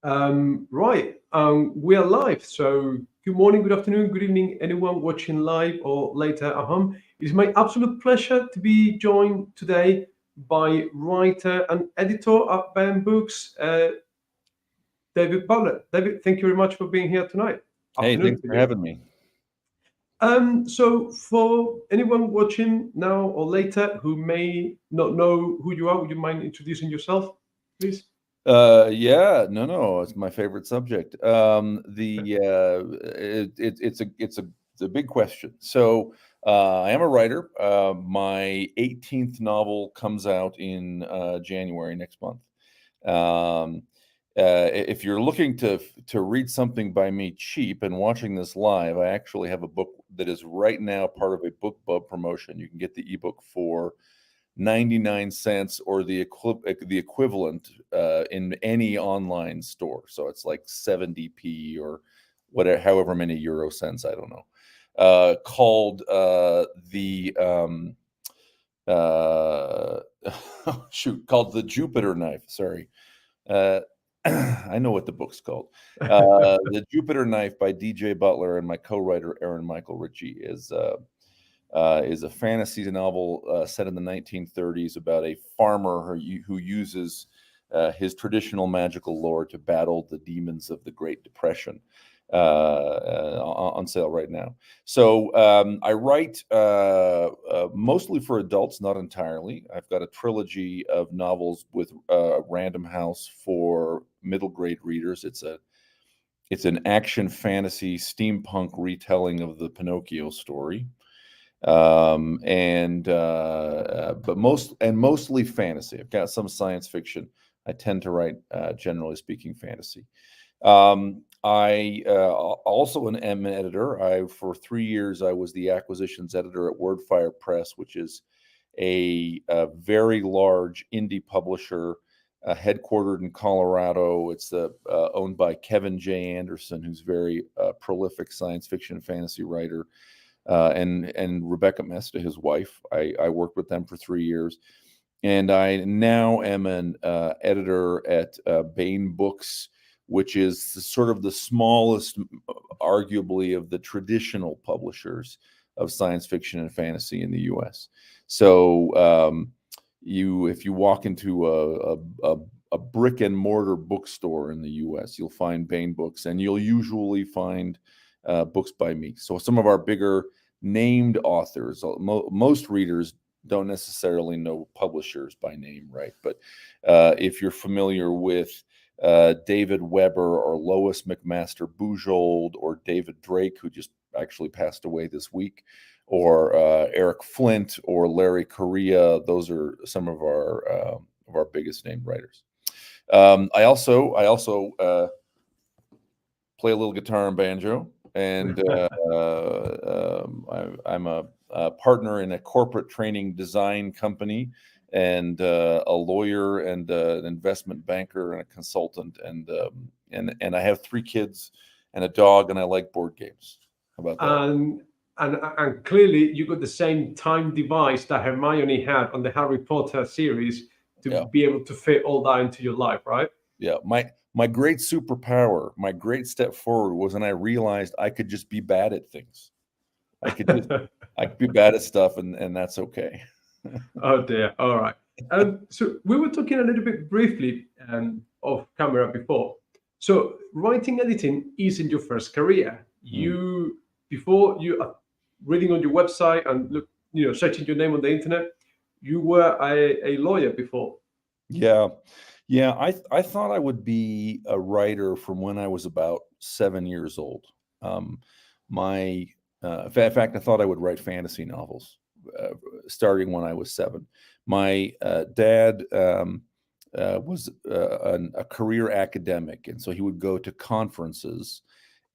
We are live. So, good morning, good afternoon, good evening, anyone watching live or later at home. It is my absolute pleasure to be joined today by writer and editor at Baen Books, David Butler. David, thank you very much for being here tonight. Hey, Afternoon thanks for for you. having me. So, for anyone watching now or later who may not know who you are, would you mind introducing yourself, please? Yeah, no, it's my favorite subject. It's a big question. So, I am a writer. My 18th novel comes out in January next month. Um, if you're looking to read something by me cheap and watching this live, I actually have a book that is right now part of a BookBub promotion. You can get the ebook for 99 cents or the equivalent in any online store. So it's like 70p or whatever, however many euro cents, I don't know. Called the uh, called the Jupiter Knife. Sorry. Uh, I know what the book's called. The Jupiter Knife by DJ Butler, and my co-writer Aaron Michael Ritchie is a fantasy novel set in the 1930s about a farmer who uses his traditional magical lore to battle the demons of the Great Depression. On sale right now. So I write mostly for adults, not entirely. I've got a trilogy of novels with Random House for middle grade readers. It's an action fantasy steampunk retelling of the Pinocchio story, and but mostly fantasy. I've got some science fiction. I tend to write, generally speaking, fantasy. I also am an editor. For 3 years I was the acquisitions editor at Wordfire Press, which is a very large indie publisher, headquartered in Colorado. It's owned by Kevin J. Anderson, who's very prolific science fiction and fantasy writer, and Rebecca Mesta, his wife. I worked with them for 3 years, and I now am an editor at Baen Books, which is sort of the smallest, arguably, of the traditional publishers of science fiction and fantasy in the U.S. So, if you walk into a brick and mortar bookstore in the U.S., you'll find Baen Books, and you'll usually find books by me. So some of our bigger named authors, most readers don't necessarily know publishers by name, right? But if you're familiar with David Weber or Lois McMaster Bujold or David Drake, who just actually passed away this week, or Eric Flint or Larry Correa, those are some of our biggest named writers. I also play a little guitar and banjo, and I'm a partner in a corporate training design company, and a lawyer, and an investment banker, and a consultant, and I have 3 kids and a dog, and I like board games. How about that? And clearly you got the same time device that Hermione had on the Harry Potter series to Yeah, be able to fit all that into your life, right? yeah. My great superpower, my great step forward was when I realized I could just be bad at things. I could just I could be bad at stuff, and that's okay. Oh dear. All right. So we were talking a little bit briefly off camera before. So writing editing isn't your first career. Mm. Before you are reading on your website and searching your name on the internet, you were a lawyer before. Yeah. Yeah, I thought I would be a writer from when I was about 7 years old. Um, my in fact, I thought I would write fantasy novels, starting when I was 7. My dad was a career academic, and so he would go to conferences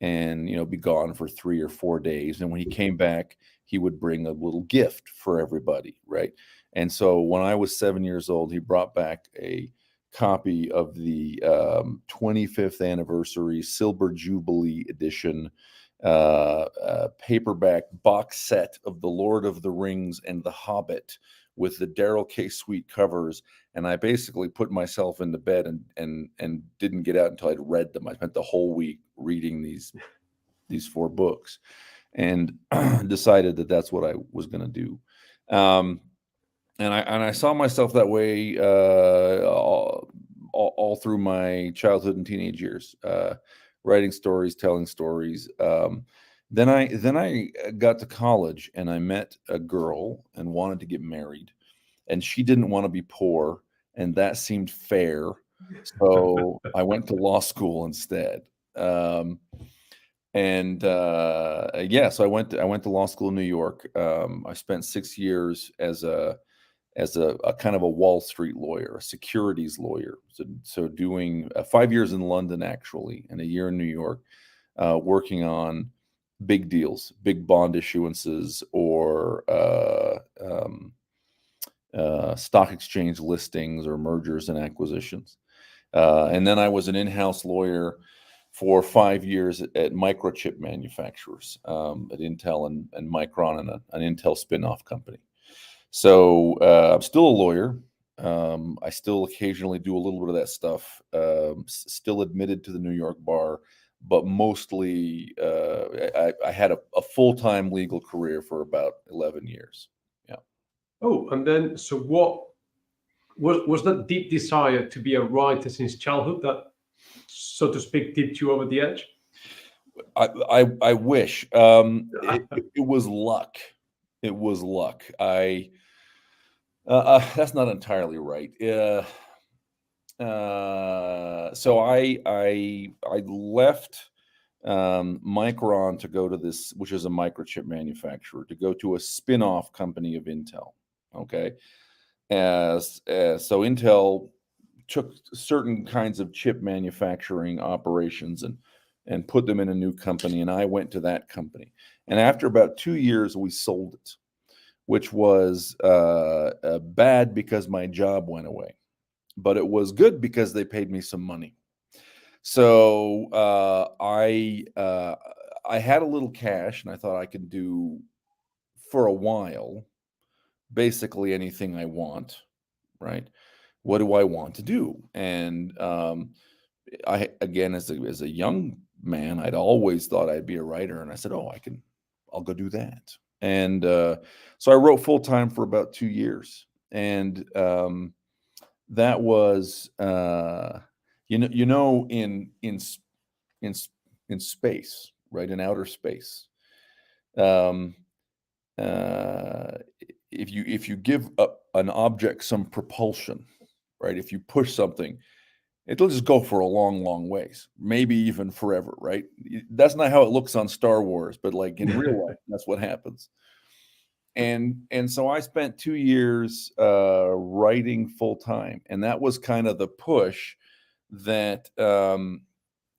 and be gone for 3 or 4 days. And when he came back, he would bring a little gift for everybody, right? And so when I was 7 years old, he brought back a copy of the 25th anniversary Silver Jubilee edition paperback box set of The Lord of the Rings and The Hobbit, with the Daryl K. Sweet covers, and I basically put myself into bed and didn't get out until I'd read them. I spent the whole week reading these 4 books, and decided that that's what I was going to do. And I saw myself that way all through my childhood and teenage years, writing stories, telling stories. Then I got to college and I met a girl and wanted to get married, and she didn't want to be poor, and that seemed fair. So I went to law school instead. So I went to law school in New York. I spent 6 years as a kind of a Wall Street lawyer, a securities lawyer. So doing 5 years in London actually, and a year in New York, working on big deals, big bond issuances, or stock exchange listings or mergers and acquisitions. And then I was an in-house lawyer for 5 years at microchip manufacturers, at Intel and Micron, and an Intel spin-off company. So I'm still a lawyer. I still occasionally do a little bit of that stuff. Still admitted to the New York bar, but mostly I had a full-time legal career for about 11 years. Yeah. Oh, and then so what was that deep desire to be a writer since childhood that, so to speak, tipped you over the edge? I wish. It was luck. It was luck. That's not entirely right. So I left Micron to go to this, which is a microchip manufacturer, to go to a spin-off company of Intel. Okay, so Intel took certain kinds of chip manufacturing operations and put them in a new company, and I went to that company. And after about 2 years, we sold it, which was bad because my job went away, but it was good because they paid me some money. So I had a little cash, and I thought I could do for a while basically anything I want, right? What do I want to do? And I, again, as a young man, I'd always thought I'd be a writer, and I said, "Oh, I'll go do that." And so I wrote full time for about 2 years, and that was, in in space, right, in outer space. Um, uh, if you give an object some propulsion, right, if you push something, it'll just go for a long, long ways, maybe even forever, right? That's not how it looks on Star Wars, but like in real life, that's what happens. And so I spent 2 years writing full time, and that was kind of the push that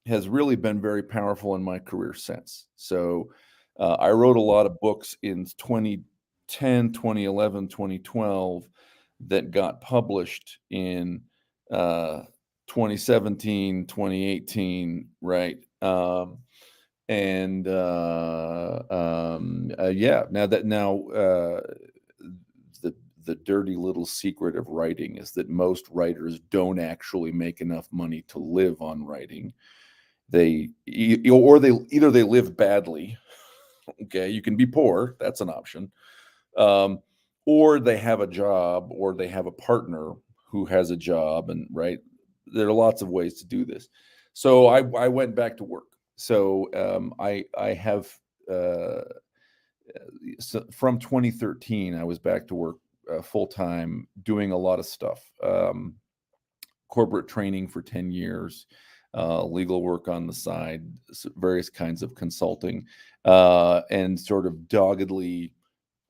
has really been very powerful in my career since. So I wrote a lot of books in 2010, 2011, 2012 that got published in 2017, 2018, right? Yeah, the dirty little secret of writing is that most writers don't actually make enough money to live on writing. Either they live badly. Okay, you can be poor, that's an option. Or they have a job, or they have a partner who has a job, and right, there are lots of ways to do this. So I went back to work. So I have so from 2013, I was back to work full time, doing a lot of stuff, corporate training for 10 years, legal work on the side, various kinds of consulting, and sort of doggedly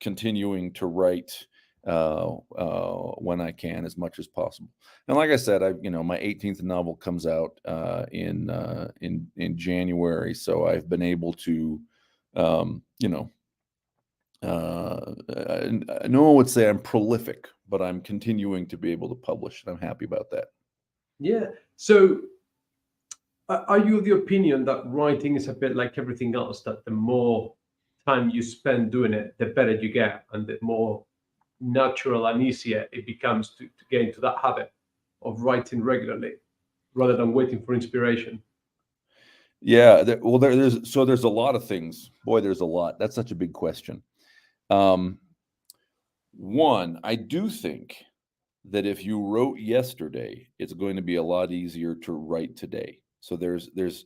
continuing to write when I can, as much as possible. And like I said, my 18th novel comes out in January, so I've been able to, no one would say I'm prolific, but I'm continuing to be able to publish, and I'm happy about that. Yeah. So are you of the opinion that writing is a bit like everything else, that the more time you spend doing it, the better you get, and the more natural and easier it becomes to get into that habit of writing regularly rather than waiting for inspiration. Yeah, there's a lot of things. Boy, there's a lot. That's such a big question. Um, One, I do think that if you wrote yesterday, it's going to be a lot easier to write today. So there's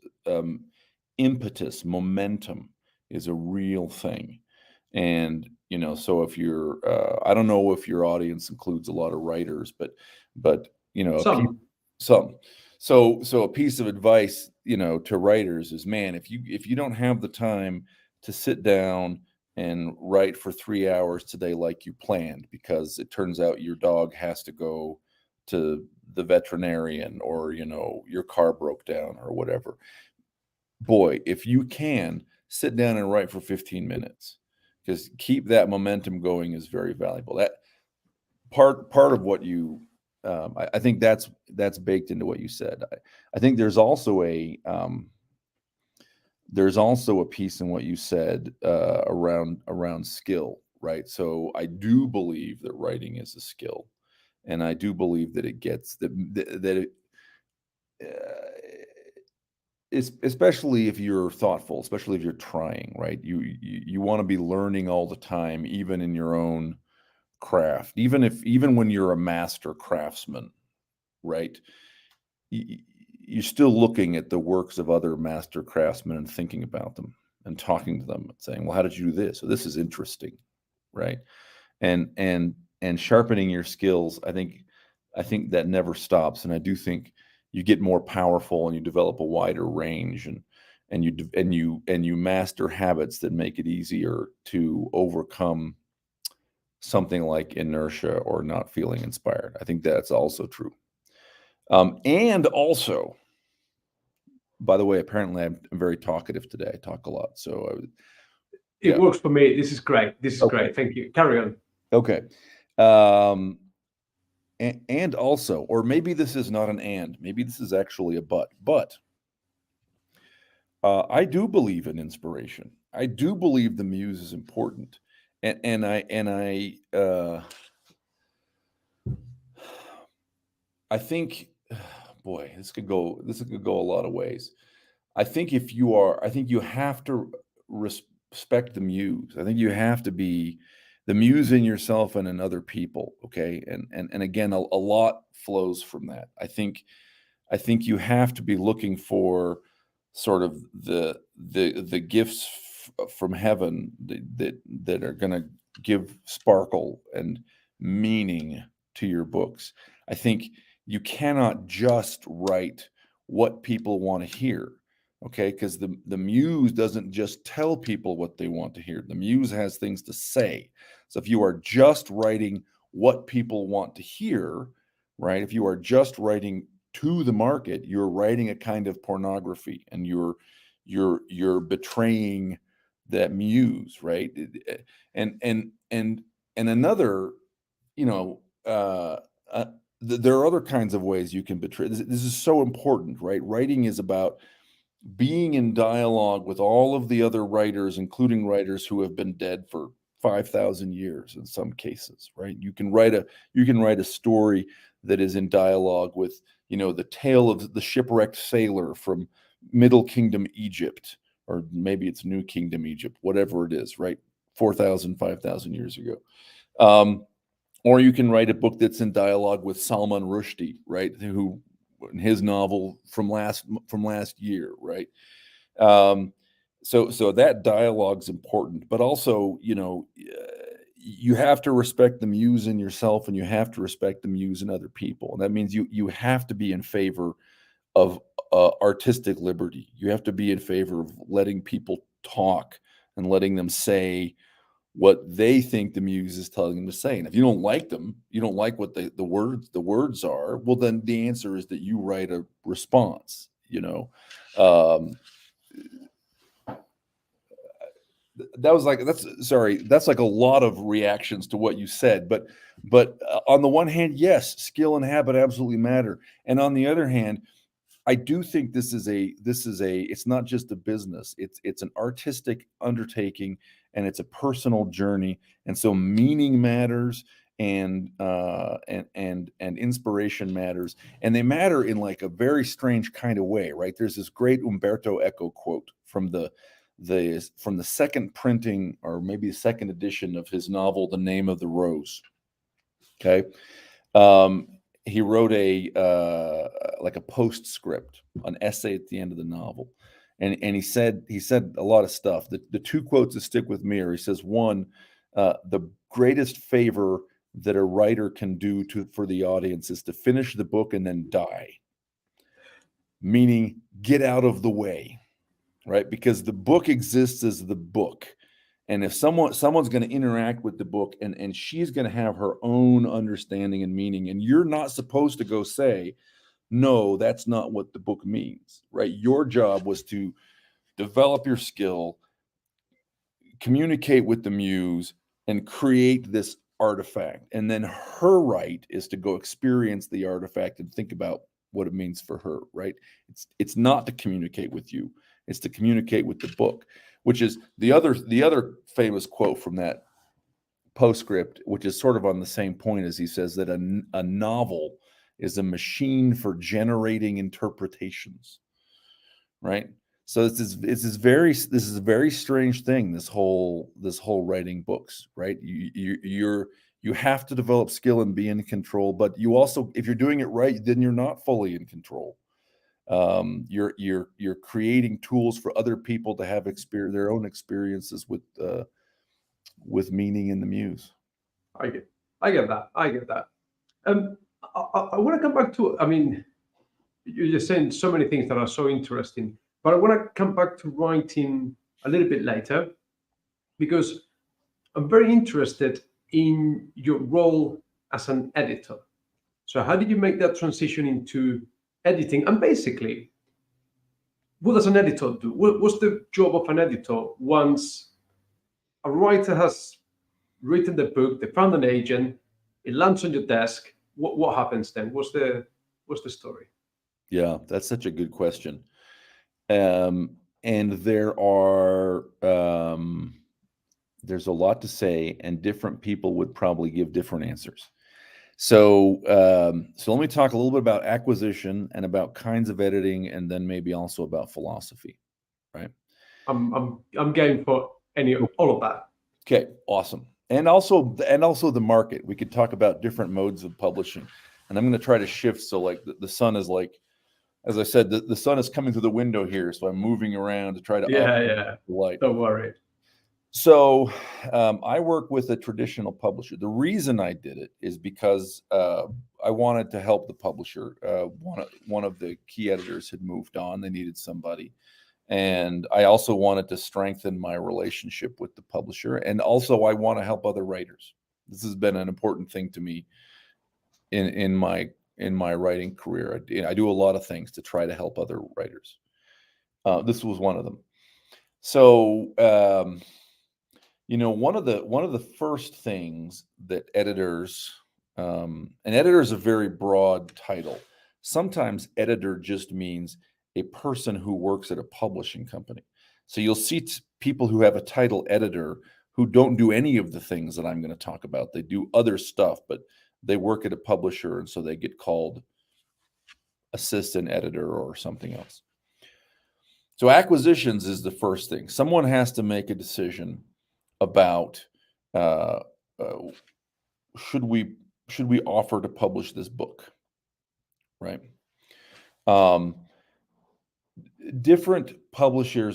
impetus, momentum is a real thing. And so if you're, I don't know if your audience includes a lot of writers, but a piece, Some. some. So a piece of advice, to writers is, man, if you don't have the time to sit down and write for 3 hours today like you planned, because it turns out your dog has to go to the veterinarian, or your car broke down or whatever. Boy, if you can sit down and write for 15 minutes, because keep that momentum going is very valuable. That part of what you I think that's baked into what you said. I think there's also a piece in what you said around skill, right? So I do believe that writing is a skill, and I do believe that it gets that it, especially if you're thoughtful, especially if you're trying, right? You want to be learning all the time, even in your own craft, even when you're a master craftsman, right? You're still looking at the works of other master craftsmen and thinking about them and talking to them and saying, well, how did you do this? So this is interesting, right? And sharpening your skills, I think that never stops. And I do think you get more powerful and you develop a wider range, and you master habits that make it easier to overcome something like inertia or not feeling inspired. I think that's also true. And also, by the way, apparently I'm very talkative today. I talk a lot. So, It yeah. works for me. This is great. This is Okay. great. Thank you. Carry on. Okay. And also, or maybe this is not an and, maybe this is actually a but I do believe in inspiration. I do believe the muse is important. I think, boy, this could go a lot of ways. I think I think you have to respect the muse. I think you have to be the muse in yourself and in other people. Okay. And again, a lot flows from that. I think you have to be looking for sort of the gifts from heaven that are going to give sparkle and meaning to your books. I think you cannot just write what people want to hear, okay? Because the muse doesn't just tell people what they want to hear. The muse has things to say. So if you are just writing what people want to hear, right? If you are just writing to the market, you're writing a kind of pornography, and you're betraying that muse, right? And another, you know, there are other kinds of ways you can betray. This is so important, right? Writing is about being in dialogue with all of the other writers, including writers who have been dead for 5,000 years in some cases, right? You can write a story that is in dialogue with, the tale of the shipwrecked sailor from Middle Kingdom Egypt, or maybe it's New Kingdom Egypt, whatever it is, right? 4,000, 5,000 years ago. Or you can write a book that's in dialogue with Salman Rushdie, right? Who, in his novel from last year, right? So that dialogue's important, but also, you have to respect the muse in yourself, and you have to respect the muse in other people. And that means you have to be in favor of artistic liberty. You have to be in favor of letting people talk and letting them say what they think the muse is telling them to say. And if you don't like them, you don't like what the words are, well, then the answer is that you write a response. Um, that's like a lot of reactions to what you said, but on the one hand, yes, skill and habit absolutely matter, and on the other hand, I do think it's not just a business. It's an artistic undertaking, and it's a personal journey. And so meaning matters, and inspiration matters, and they matter in like a very strange kind of way, right? There's this great Umberto Eco quote from the second printing, or maybe the second edition of his novel, The Name of the Rose. Okay. He wrote like a postscript, an essay at the end of the novel. And he said a lot of stuff. The two quotes that stick with me are, he says, one, the greatest favor that a writer can do for the audience is to finish the book and then die. Meaning, get out of the way, right? Because the book exists as the book. And if someone's going to interact with the book, and she's going to have her own understanding and meaning, and you're not supposed to go say, no, that's not what the book means, right? Your job was to develop your skill, communicate with the muse, and create this artifact. And then her right is to go experience the artifact and think about what it means for her, right? It's not to communicate with you. It's to communicate with the book, which is the other famous quote from that postscript, which is sort of on the same point, as he says that a novel is a machine for generating interpretations, right? So this is a very strange thing, this whole writing books, right? You have to develop skill and be in control, but you also, if you're doing it right, then you're not fully in control. You're creating tools for other people to have their own experiences with meaning in the muse. I get that. I want to come back to, I mean, you're just saying so many things that are so interesting, but I want to come back to writing a little bit later, because I'm very interested in your role as an editor. So how did you make that transition into editing? And basically, what does an editor do? What's the job of an editor once a writer has written the book, they found an agent, it lands on your desk? What happens then? What's the story? Yeah, that's such a good question. And there's a lot to say, and different people would probably give different answers. So let me talk a little bit about acquisition and about kinds of editing, and then maybe also about philosophy, right? I'm game for all of that. Okay, awesome. And also the market. We could talk about different modes of publishing, and I'm going to try to shift. So like the sun is, like, as I said, the sun is coming through the window here, so I'm moving around to try to Yeah. the light. Don't worry. So I work with a traditional publisher. The reason I did it is because I wanted to help the publisher. One of the key editors had moved on. They needed somebody. And I also wanted to strengthen my relationship with the publisher. And also I want to help other writers. This has been an important thing to me in my writing career. I do a lot of things to try to help other writers. This was one of them. So, one of the first things that editors, an editor is a very broad title. Sometimes editor just means a person who works at a publishing company. So you'll see people who have a title editor who don't do any of the things that I'm going to talk about. They do other stuff, but they work at a publisher, and so they get called assistant editor or something else. So acquisitions is the first thing. Someone has to make a decision about should we offer to publish this book, right? Different publishing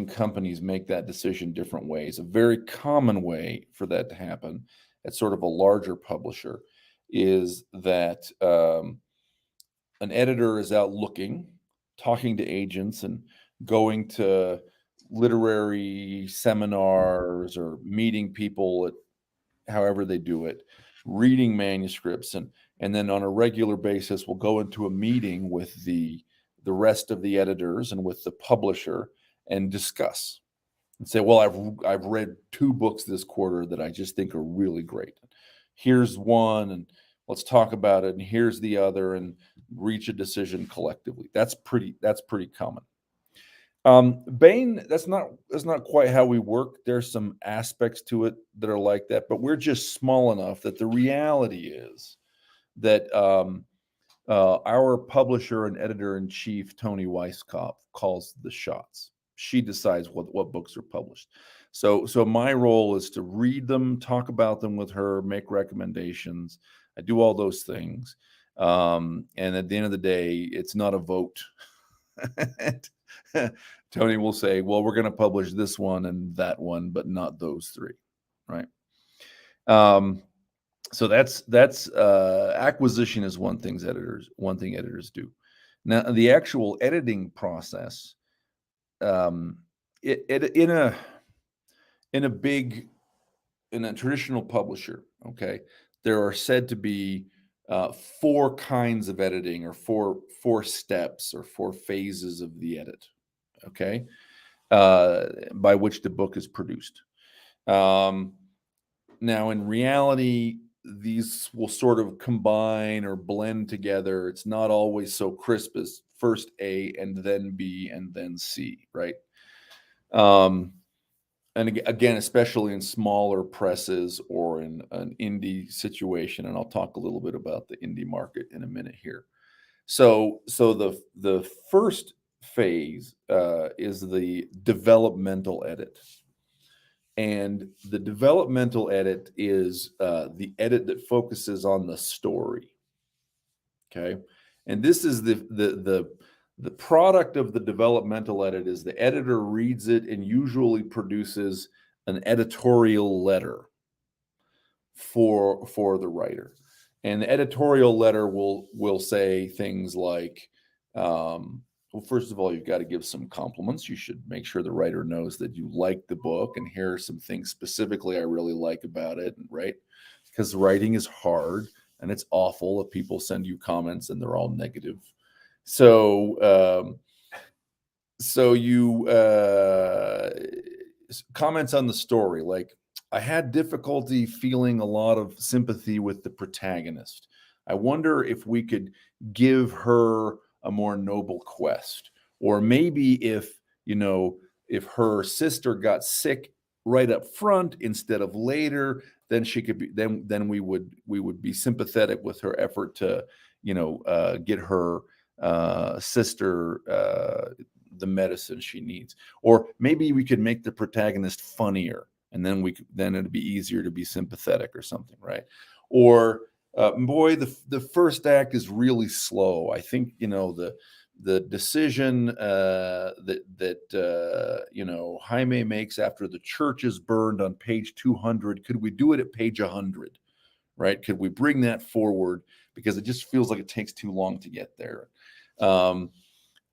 companies make that decision different ways. A very common way for that to happen at sort of a larger publisher is that an editor is out looking, talking to agents, and going to literary seminars or meeting people at however they do it, reading manuscripts, and then on a regular basis we'll go into a meeting with the rest of the editors and with the publisher and discuss and say, well, I've read 2 books this quarter that I just think are really great. Here's one, and let's talk about it, and here's the other, and reach a decision collectively. That's pretty common. Baen, that's not quite how we work. There's some aspects to it that are like that, but we're just small enough that the reality is that our publisher and editor in chief, Tony Weisskopf, calls the shots. She decides what books are published. So my role is to read them, talk about them with her, make recommendations. I do all those things. And at the end of the day, it's not a vote. Tony will say, well, we're going to publish this one and that one, but not those three, right? So that's acquisition is one thing editors do. Now the actual editing process, in a traditional publisher, okay, there are said to be four kinds of editing, or four steps, or four phases of the edit, okay, by which the book is produced. Now, in reality, these will sort of combine or blend together. It's not always so crisp as first A and then B and then C, right? And again, especially in smaller presses or in an indie situation, and I'll talk a little bit about the indie market in a minute here. So the first phase is the developmental edit. And the developmental edit is the edit that focuses on the story. Okay, and this is the product of the developmental edit is the editor reads it and usually produces an editorial letter for the writer. And the editorial letter will say things like, well, first of all, you've got to give some compliments. You should make sure the writer knows that you like the book, and here are some things specifically I really like about it, right? Because writing is hard and it's awful if people send you comments and they're all negative. So you comments on the story, like, I had difficulty feeling a lot of sympathy with the protagonist. I wonder if we could give her a more noble quest, or maybe if her sister got sick right up front instead of later, then she could be then we would be sympathetic with her effort to get her sister the medicine she needs. Or maybe we could make the protagonist funnier, and then it'd be easier to be sympathetic or something, right? Or boy, the first act is really slow. I think the decision that Jaime makes after the church is burned on page 200, could we do it at page 100, right? Could we bring that forward, because it just feels like it takes too long to get there,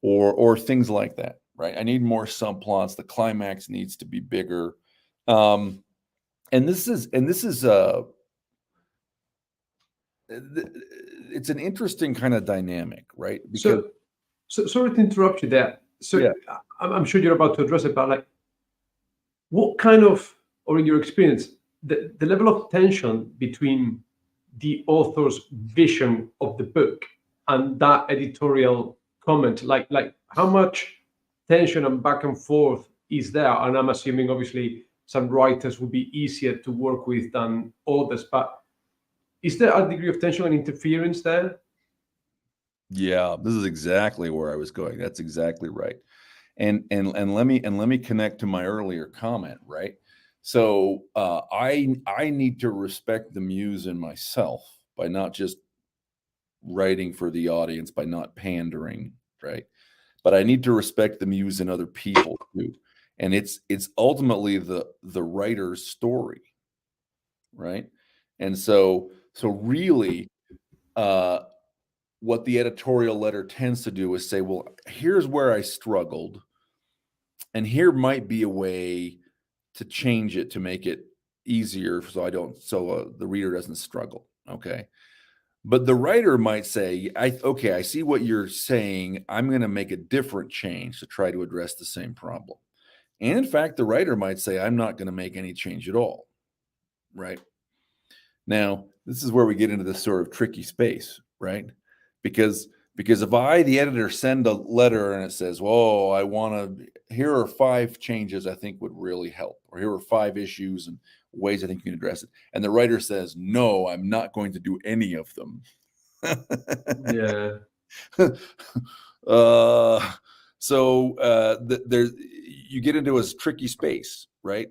or things like that, right? I need more subplots. The climax needs to be bigger. And this is it's an interesting kind of dynamic, right? Because so sorry to interrupt you there. So yeah. I'm sure you're about to address it, but like, what kind of, or in your experience, the level of tension between the author's vision of the book and that editorial comment, like how much tension and back and forth is there? And I'm assuming obviously some writers would be easier to work with than others, but is there a degree of tension and interference there? Yeah, this is exactly where I was going. That's exactly right. And let me connect to my earlier comment, right? So I need to respect the muse in myself by not just writing for the audience, by not pandering, right? But I need to respect the muse in other people too. And it's ultimately the writer's story, right? And so really, what the editorial letter tends to do is say, well, here's where I struggled, and here might be a way to change it to make it easier so the reader doesn't struggle, okay? But the writer might say, I see what you're saying. I'm going to make a different change to try to address the same problem. And in fact, the writer might say, I'm not going to make any change at all, right? Now, this is where we get into this sort of tricky space, right? Because Because if I, the editor, send a letter and it says, "Whoa, I want to, here are 5 changes I think would really help, or here are 5 issues and ways I think you can address it," and the writer says, "No, I'm not going to do any of them." Yeah. uh, there's, you get into a tricky space, right?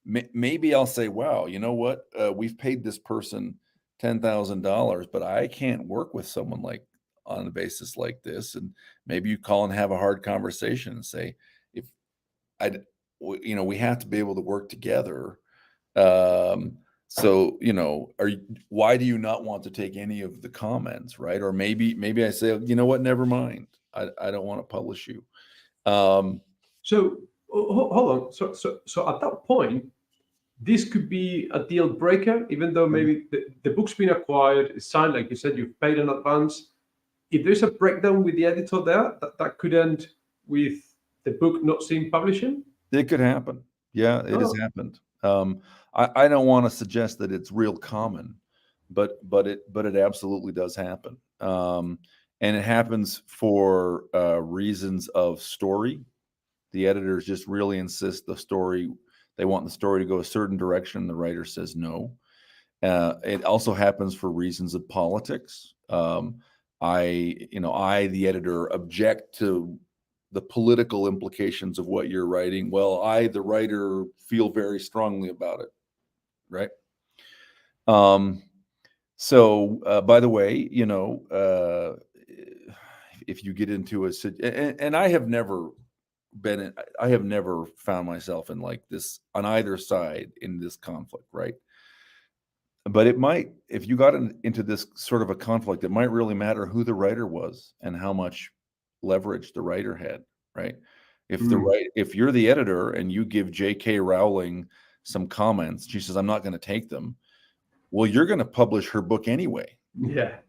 Maybe I'll say, "Wow, you know what? We've paid this person $10,000, but I can't work with someone like on a basis like this." And maybe you call and have a hard conversation and say, "If I, we have to be able to work together. So, why do you not want to take any of the comments, right?" Or maybe I say, "You know what? Never mind. I don't want to publish you." Um, So hold on. So at that point, this could be a deal breaker, even though maybe the book's been acquired, it's signed, like you said, you've paid in advance. If there's a breakdown with the editor there, that could end with the book not seeing publishing. it could happen. Yeah, it has Oh, happened. I don't want to suggest that it's real common, but it absolutely does happen. And it happens for reasons of story. The editors just really insist they want the story to go a certain direction. The writer says no. It also happens for reasons of politics. The editor, object to the political implications of what you're writing. Well, I, the writer, feel very strongly about it, right? Um, by the way, if you get into and I have never I have never found myself in like this on either side in this conflict, right? But it might, if you got into this sort of a conflict, it might really matter who the writer was and how much leverage the writer had, right? If you're the editor and you give J.K. Rowling some comments, she says, "I'm not going to take them." Well, you're going to publish her book anyway, yeah,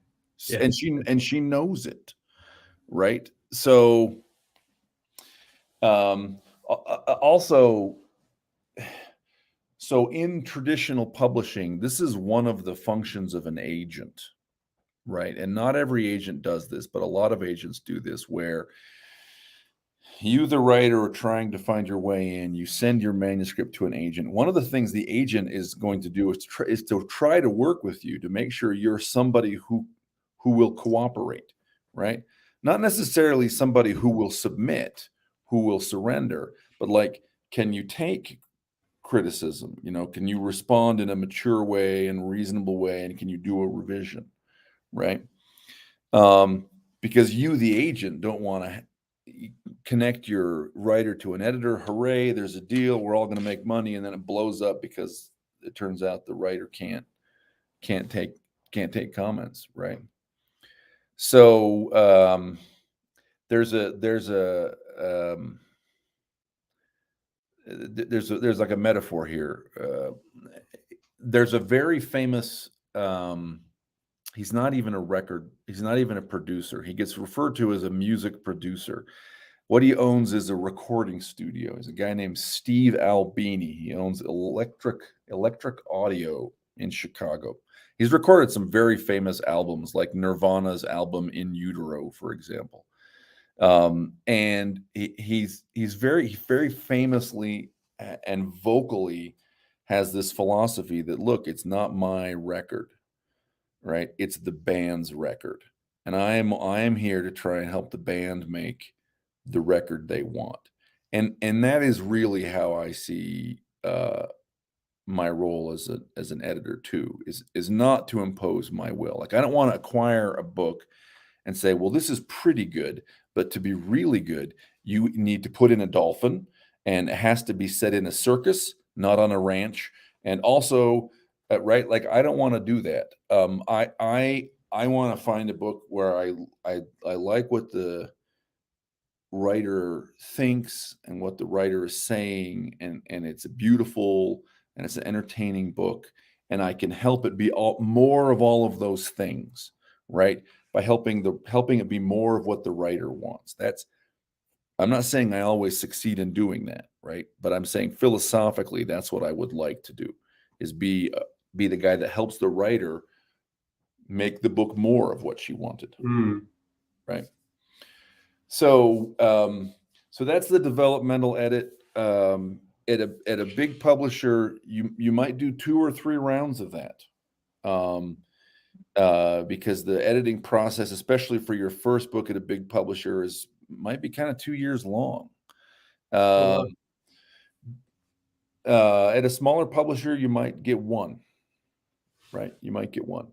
and yes. she knows it, right? So, also, so in traditional publishing, this is one of the functions of an agent, right? And not every agent does this, but a lot of agents do this, where you, the writer, are trying to find your way in. You send your manuscript to an agent. One of the things the agent is going to do is to try to work with you to make sure you're somebody who will cooperate, right? Not necessarily somebody who will submit, who will surrender, but like, can you take criticism? Can you respond in a mature way and reasonable way, and can you do a revision, right? Because you, the agent, don't want to connect your writer to an editor. Hooray, there's a deal. We're all going to make money, and then it blows up because it turns out the writer can't take comments, right? So there's like a metaphor here. There's a very famous. He's not even a producer. He gets referred to as a music producer. What he owns is a recording studio. He's a guy named Steve Albini. He owns Electric Audio in Chicago. He's recorded some very famous albums, like Nirvana's album In Utero, for example. And he's very famously and vocally has this philosophy that, look, it's not my record, right? It's the band's record, and I am here to try and help the band make the record they want, and that is really how I see my role as an editor too. Is not to impose my will. Like, I don't want to acquire a book and say, well, this is pretty good, but to be really good, you need to put in a dolphin, and it has to be set in a circus, not on a ranch, and also, right, like, I don't want to do that. I want to find a book where I like what the writer thinks and what the writer is saying, and it's a beautiful and it's an entertaining book, and I can help it be more of all of those things, right? By helping it be more of what the writer wants. I'm not saying I always succeed in doing that, right? But I'm saying philosophically, that's what I would like to do, is be the guy that helps the writer make the book more of what she wanted. right? So that's the developmental edit. At a big publisher, you might do 2 or 3 rounds of that, because the editing process, especially for your first book at a big publisher, might be kind of 2 years long. Oh, Um, wow. at a smaller publisher, you might get 1, right? You might get 1.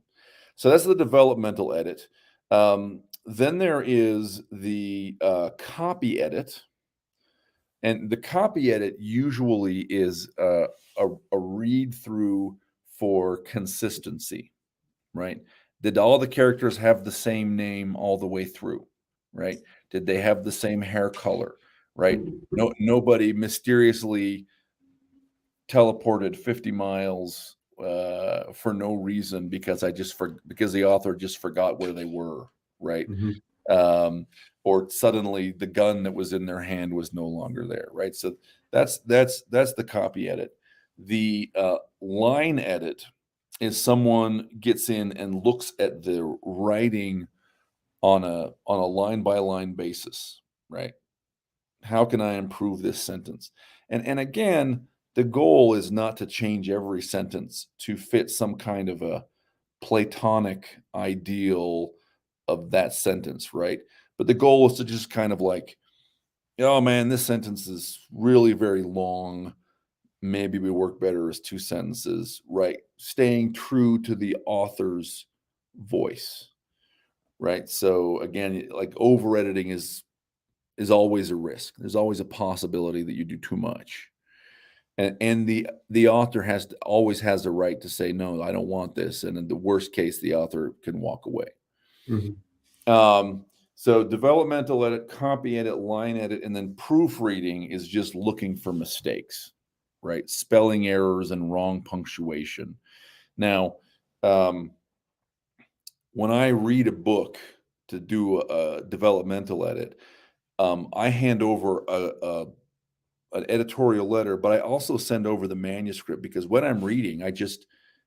So that's the developmental edit. Then there is the copy edit. And the copy edit usually is a read through for consistency, right? Did all the characters have the same name all the way through, right? Did they have the same hair color, right? No, nobody mysteriously teleported 50 miles for no reason because because the author just forgot where they were, right? Mhm. Or suddenly the gun that was in their hand was no longer there, right? So that's the copy edit. The line edit is someone gets in and looks at the writing on a line by line basis, right? How can I improve this sentence? And again, the goal is not to change every sentence to fit some kind of a Platonic ideal of that sentence, right? But the goal is to just kind of like, oh man, this sentence is really very long. Maybe we work better as 2 sentences, right? Staying true to the author's voice, right? So again, like over editing is always a risk. There's always a possibility that you do too much. And the author always has the right to say, no, I don't want this. And in the worst case, the author can walk away. Mhm. So developmental edit, copy edit, line edit, and then proofreading is just looking for mistakes, right? Spelling errors and wrong punctuation. Now, when I read a book to do a developmental edit, I hand over an editorial letter, but I also send over the manuscript because when I'm reading,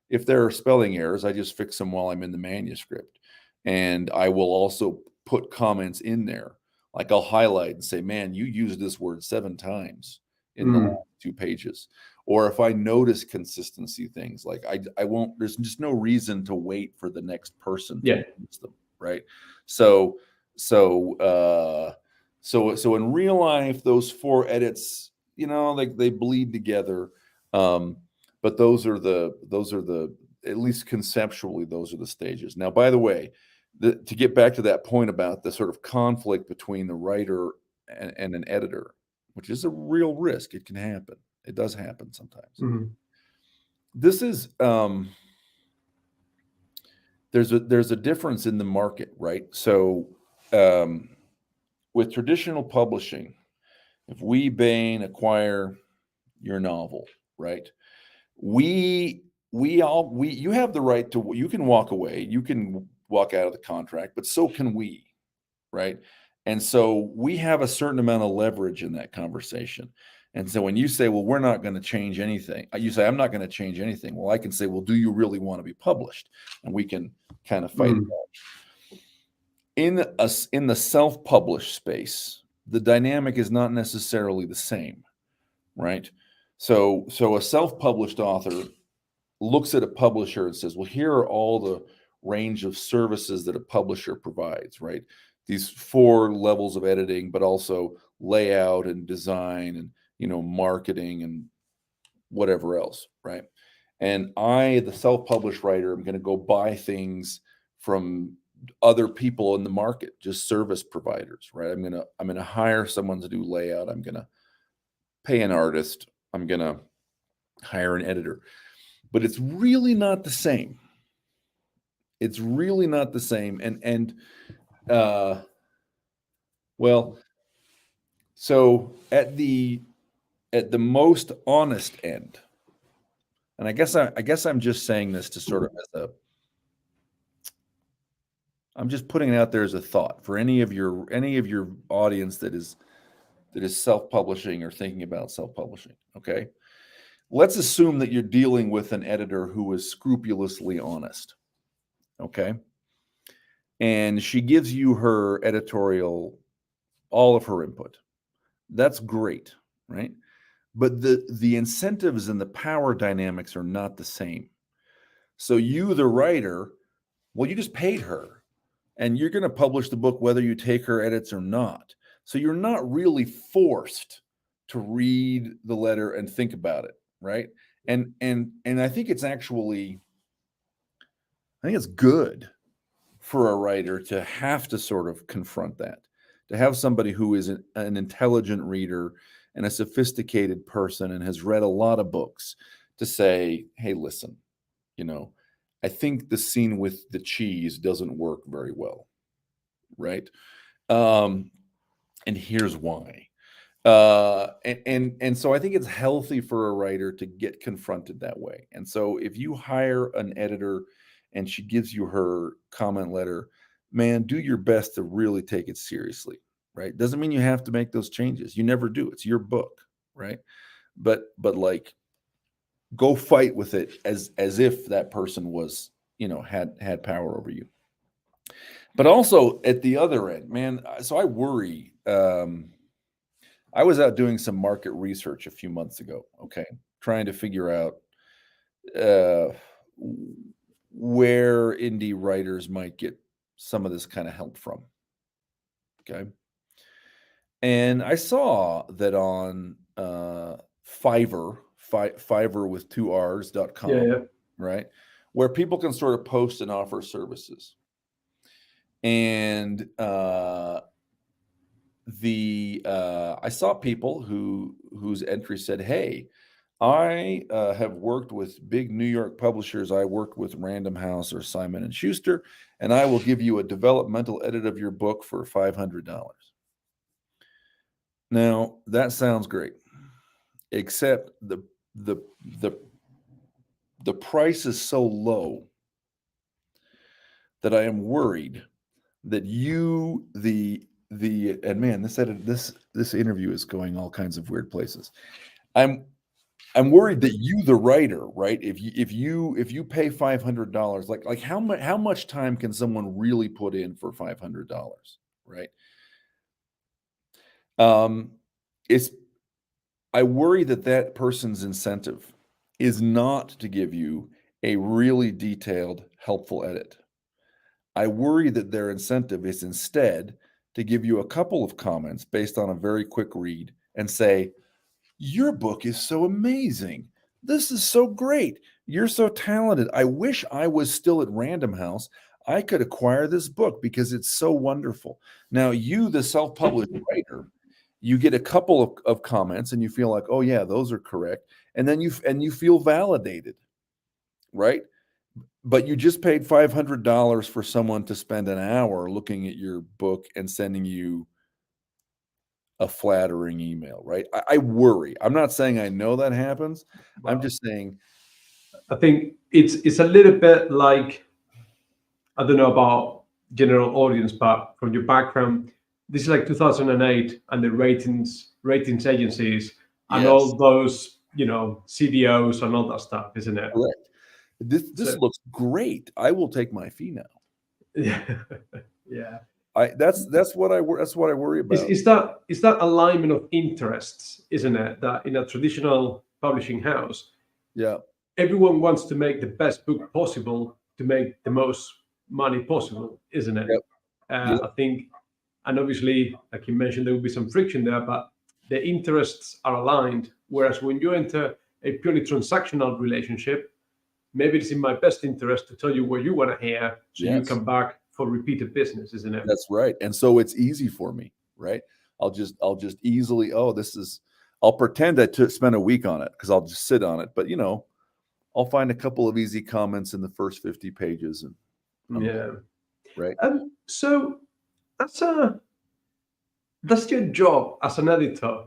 if there are spelling errors, I just fix them while I'm in the manuscript. And I will also put comments in there. Like I'll highlight and say, man, you used this word 7 times in the Mm. last 2 pages. Or if I notice consistency things, like I won't, there's just no reason to wait for the next person to Yeah. notice them, right? So, so, so in real life, those 4 edits, like they bleed together. But those are the at least conceptually, those are the stages. Now, by the way, to get back to that point about the sort of conflict between the writer and an editor, which is a real risk, it can happen. It does happen sometimes. Mhm. This is there's a difference in the market, right? So with traditional publishing, if we, Baen, acquire your novel, right? You have the right to, you can walk away, you can walk out of the contract, but so can we, right? And so we have a certain amount of leverage in that conversation. And so when you say, well, we're not going to change anything, you say, I'm not going to change anything. Well, I can say, well, do you really want to be published? And we can kind of fight it Mm. out. In the self-published space, the dynamic is not necessarily the same, right? So a self-published author looks at a publisher and says, well, here are all the range of services that a publisher provides, right? These 4 levels of editing, but also layout and design and, marketing and whatever else, right? And I, the self-published writer, am going to go buy things from other people in the market, just service providers, right? I'm going to hire someone to do layout. I'm going to pay an artist. I'm going to hire an editor. But it's really not the same. It's really not the same. Well, so at the most honest end, and I guess I'm just saying this to sort of I'm just putting it out there as a thought for any of your audience that is self-publishing or thinking about self-publishing. Okay. Let's assume that you're dealing with an editor who is scrupulously honest. Okay. and she gives you her editorial, all of her input. That's great, right? But the incentives and the power dynamics are not the same. So you, the writer, well, you just paid her, and you're going to publish the book whether you take her edits or not. So you're not really forced to read the letter and think about it, right? And I think it's actually, I think it's good for a writer to have to sort of confront that, to have somebody who is an intelligent reader and a sophisticated person and has read a lot of books to say, hey, listen, you know, I think the scene with the cheese doesn't work very well, right? Um, and here's why. And so I think it's healthy for a writer to get confronted that way. And so if you hire an editor and she gives you her comment letter, man, do your best to really take it seriously, right? Doesn't mean you have to make those changes. You never do. It's your book, right? But like, go fight with it as if that person was, you know, had power over you. But also at the other end, man, so I worry. I was out doing some market research a few months ago, okay, trying to figure out uh, where indie writers might get some of this kind of help from, okay? And I saw that on Fiverr, Fiverr with two Yeah, R's.com, yeah. right, where people can sort of post and offer services. And I saw people whose entry said, "Hey, I have worked with big New York publishers. I worked with Random House or Simon and Schuster, and I will give you a developmental edit of your book for $500." Now that sounds great, except the the the price is so low that I am worried that you the and man, this interview is going all kinds of weird places. I'm I'm worried that you, the writer, right? If you pay $500, like how much time can someone really put in for $500, right? Um, it's I worry that that person's incentive is not to give you a really detailed, helpful edit. I worry that their incentive is instead to give you a couple of comments based on a very quick read and say, your book is so amazing. This is so great. You're so talented. I wish I was still at Random House. I could acquire this book because it's so wonderful. Now, you, the self published writer, you get a couple of comments and you feel like, oh, yeah, those are correct. And then you feel validated, right? But you just paid $500 for someone to spend an hour looking at your book and sending you a flattering email, right? I worry. I'm not saying I know that happens. I'm Well, just saying, I think it's a little bit like, I don't know about general audience, but from your background, this is like 2008 and the ratings agencies and yes, all those, CDOs and all that stuff, isn't it? correct. This So looks great. I will take my fee now. yeah, yeah. That's what I worry It's, about. it's that it's that alignment of interests, isn't it? That in a traditional publishing house, Yeah. everyone wants to make the best book possible to make the most money possible, isn't it? Yep. Yep. I think, and obviously, like you mentioned, there will be some friction there, but the interests are aligned. Whereas when you enter a purely transactional relationship, maybe it's in my best interest to tell you what you want to hear, so you Yes. come back for repeated business, isn't it? That's right. And so it's easy for me, right? I'll just easily, I'll pretend I spent a week on it because I'll just sit on it. But I'll find a couple of easy comments in the first 50 pages and I'm there, Yeah. right? So that's that's your job as an editor.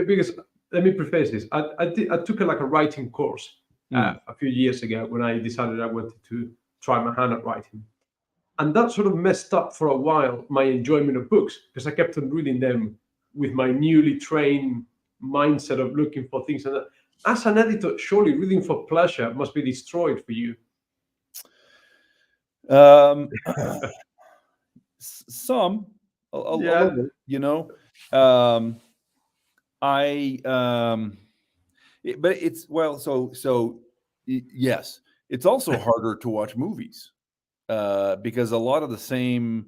Because let me preface this: I took like a writing course Mm. a few years ago when I decided I wanted to try my hand at writing, and that sort of messed up for a while my enjoyment of books because I kept on reading them with my newly trained mindset of looking for things. And as an editor, surely reading for pleasure must be destroyed for you. Um, Some, a Yeah. little, you know. Um, I but it's well, yes, it's also harder to watch movies because a lot of the same.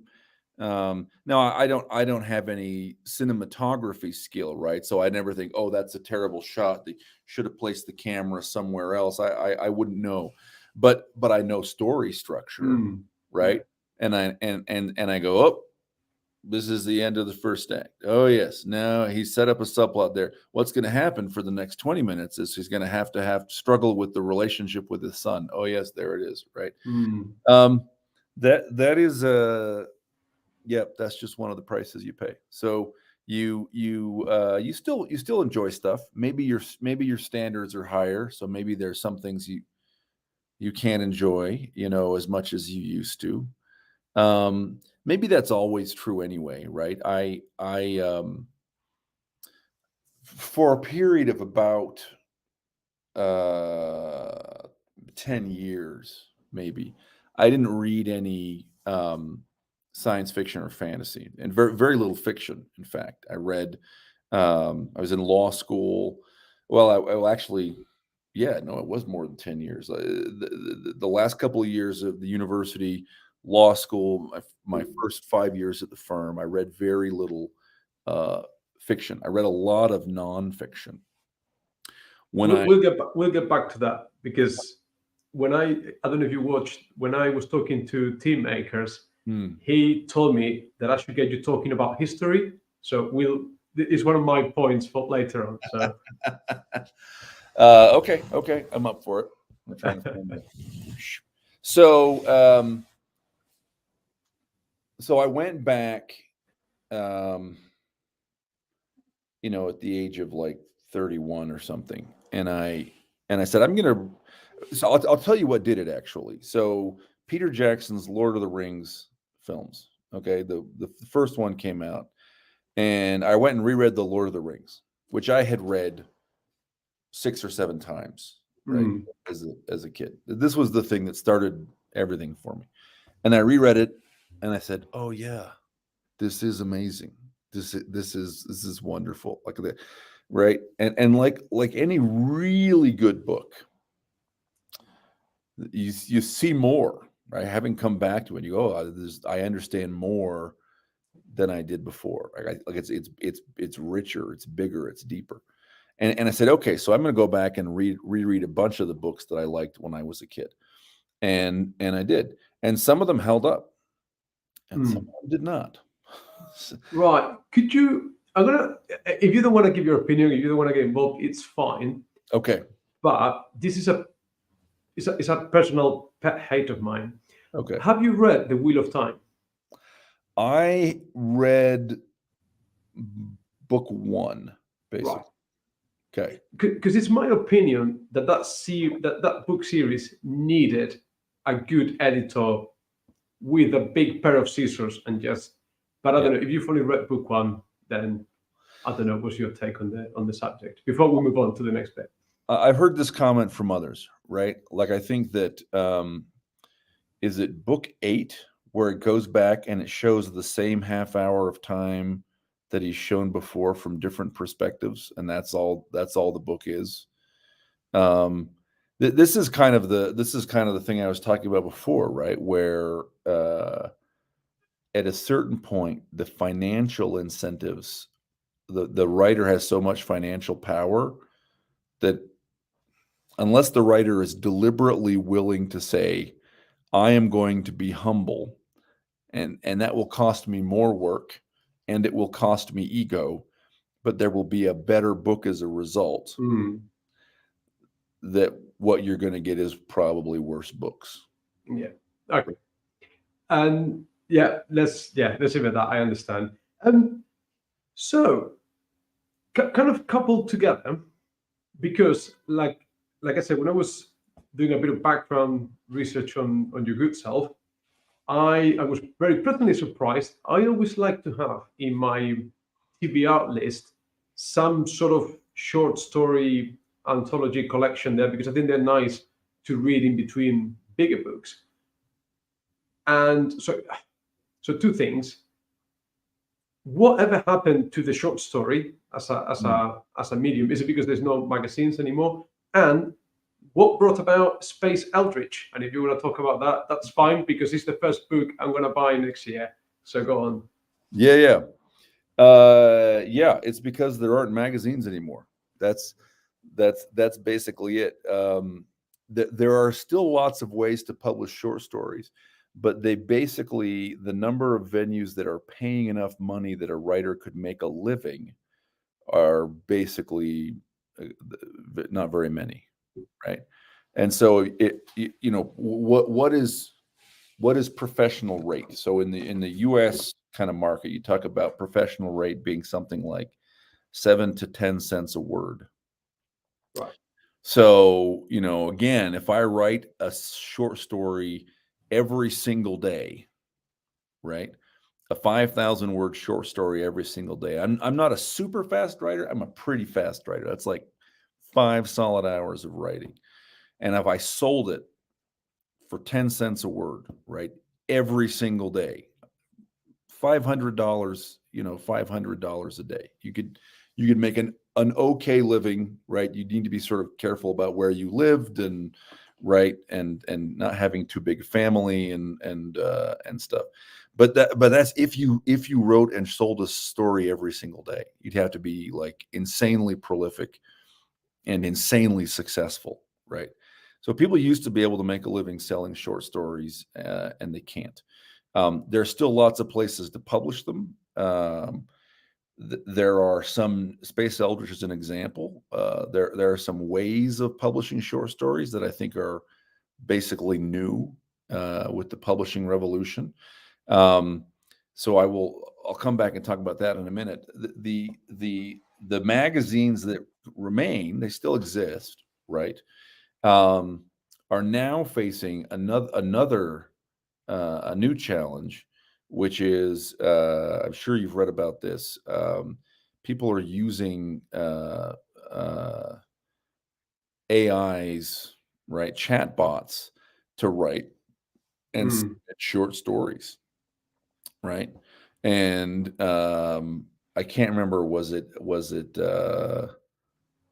Now I don't have any cinematography skill, right? So I never think, oh, that's a terrible shot. They should have placed the camera somewhere else. I wouldn't know, but I know story structure, Mm. Yeah. right? And I go, oh, this is the end of the first act. Oh yes, now he set up a subplot there. What's going to happen for the next 20 minutes is he's going to have struggle with the relationship with his son. Oh yes, there it is, right? Mm. Um, that is yep, that's just one of the prices you pay. So you still enjoy stuff. Maybe your standards are higher, so maybe there's some things you can't enjoy, as much as you used to. Maybe that's always true anyway, right? I for a period of about uh 10 years, maybe, I didn't read any science fiction or fantasy, and very little fiction. In fact, I was in law school. Well, actually, yeah, no, it was more than 10 years. The last couple of years of the university, law school, my first 5 years at the firm, I read very little uh, fiction. I read a lot of nonfiction. When I We'll get back to that because I don't know if you watched when I was talking to team makers, hmm. he told me that I should get you talking about history. So it's one of my points for later on. So Okay, I'm up for it. I'm trying to find that. So, so I went back, um, at the age of like 31 or something, and I said, I'm gonna. So I'll tell you what did it actually. So Peter Jackson's Lord of the Rings films. Okay, the first one came out, and I went and reread the Lord of the Rings, which I had read 6 or 7 times, right, mm, as a kid. This was the thing that started everything for me. And I reread it, and I said, "Oh yeah, this is amazing. This is wonderful." Like that, right? And like any really good book, you see more, right? Having come back to it, you go, "Oh, I understand more than I did before." Like it's richer, it's bigger, it's deeper. And I said, okay, so I'm going to go back and reread a bunch of the books that I liked when I was a kid, and I did, and some of them held up, and some mm. of them did not. Right. Could you? I'm gonna. If you don't want to give your opinion, if you don't want to get involved, it's fine. Okay, But this is it's a personal pet hate of mine. okay. Have you read The Wheel of Time? I read book one, Right. basically. Okay. Because it's my opinion that that book series needed a good editor with a big pair of scissors and just. But I Yeah. don't know if you've only read book one, then I don't know. What's your take on the subject before we move on to the next bit? I've heard this comment from others, right? Like I think that is it book 8 where it goes back and it shows the same half hour of time that he's shown before from different perspectives, and that's all the book is. Um, this is kind of the thing I was talking about before, right? Where at a certain point, the financial incentives, the writer has so much financial power that unless the writer is deliberately willing to say, I am going to be humble, and that will cost me more work, and it will cost me ego, but there will be a better book as a result, Mm, that what you're going to get is probably worse books. yeah. Okay. And let's leave it at that. I understand. So kind of coupled together because like I said, when I was doing a bit of background research on your good self, I was very pleasantly surprised. I always like to have in my TBR list some sort of short story anthology collection there because I think they're nice to read in between bigger books. And so So two things: whatever happened to the short story as a medium? Is it because there's no magazines anymore? And what brought about Space Eldritch? And if you want to talk about that, that's fine, because it's the first book I'm going to buy next year. So go on. Yeah. Yeah, it's because there aren't magazines anymore. That's basically it. There are still lots of ways to publish short stories, but they basically, the number of venues that are paying enough money that a writer could make a living are basically not very many, right? And so what is professional rate? So in the US kind of market, you talk about professional rate being something like 7 to 10 cents a word. Right. So, again, if I write a short story every single day, right? A 5,000 word short story every single day. I'm not a super fast writer. I'm a pretty fast writer. That's like 5 solid hours of writing. And if I sold it for 10 cents a word, right? Every single day, $500, $500 a day. You could make an okay living, right? You need to be sort of careful about where you lived and right and not having too big a family and stuff. But that's if you wrote and sold a story every single day. You'd have to be like insanely prolific and insanely successful, right? So people used to be able to make a living selling short stories, and they can't. There's still lots of places to publish them. There are some. Space Eldritch is an example. There are some ways of publishing short stories that I think are basically new with the publishing revolution. So I'll come back and talk about that in a minute. The magazines that remain, they still exist, right? Are now facing another a new challenge, which is I'm sure you've read about this. People are using AIs, right, chatbots, to write and submit short stories, right? And I can't remember,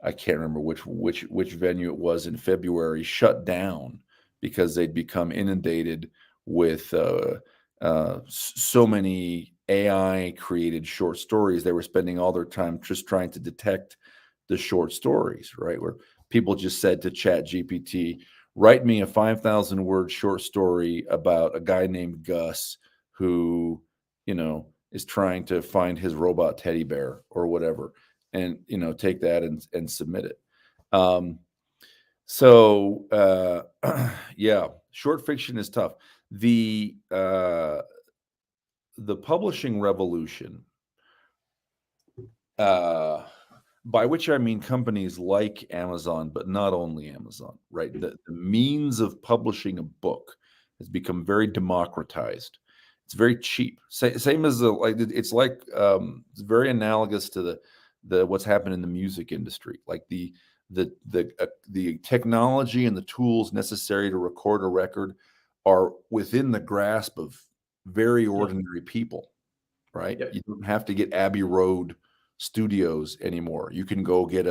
I can't remember which venue it was in February shut down because they'd become inundated with so many AI created short stories. They were spending all their time just trying to detect the short stories, right? Where people just said to Chat GPT, write me a 5,000 word short story about a guy named Gus who, is trying to find his robot teddy bear or whatever, and take that and submit it. Yeah, short fiction is tough. The publishing revolution, by which I mean companies like Amazon, but not only Amazon, right? The means of publishing a book has become very democratized. It's very cheap. Same as it's very analogous to the what's happened in the music industry. Like the technology and the tools necessary to record a record are within the grasp of very ordinary people, right? Yeah. You don't have to get Abbey Road studios anymore. You can go get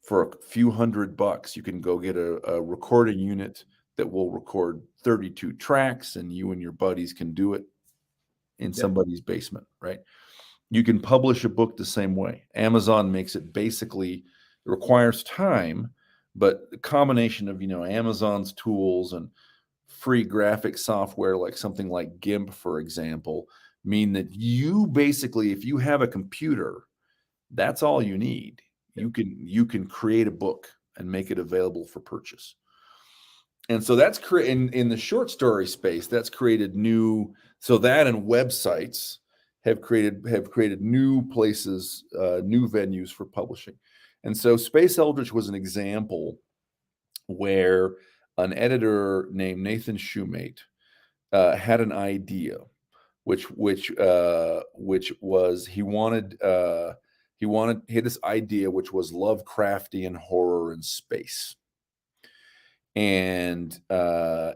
for a few $100, you can go get a recording unit that will record 32 tracks, and you and your buddies can do it in somebody's basement, right? You can publish a book the same way. Amazon makes it basically, it requires time, but the combination of, Amazon's tools and free graphic software, like something like GIMP, for example, mean that you basically, if you have a computer, that's all you need. You can create a book and make it available for purchase. And so that's in the short story space, that's created new, so that and websites have created new places, new venues for publishing. And so Space Eldritch was an example where an editor named Nathan Shoemate had an idea, which was he had this idea which was Lovecraftian horror in space. and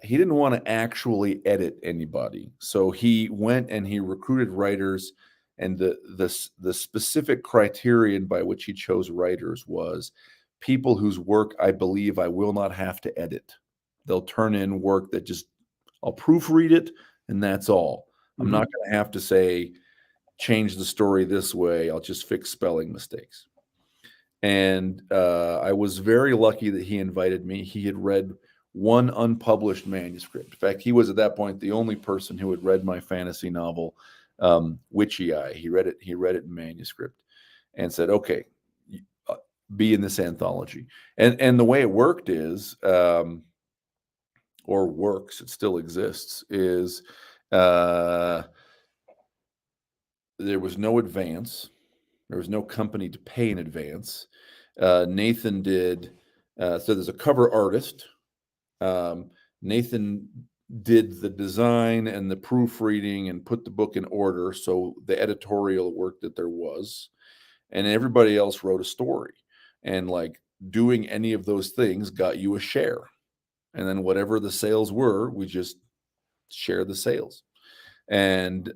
he didn't want to actually edit anybody, so he went and he recruited writers, and the specific criterion by which he chose writers was people whose work I believe I will not have to edit. They'll turn in work that just I'll proofread it, and that's all. I'm not going to have to say change the story this way. I'll just fix spelling mistakes. And I was very lucky that he invited me. He had read one unpublished manuscript. In fact, he was at that point the only person who had read my fantasy novel, Witchy Eye. He read it in manuscript, and said, "Okay, be in this anthology." And the way it worked is, or works, it still exists, is there was no advance. There was no company to pay in advance. Nathan did, so there's a cover artist. Nathan did the design and the proofreading and put the book in order. So the editorial work that there was, and everybody else wrote a story. And like doing any of those things got you a share. And then whatever the sales were, we just share the sales. And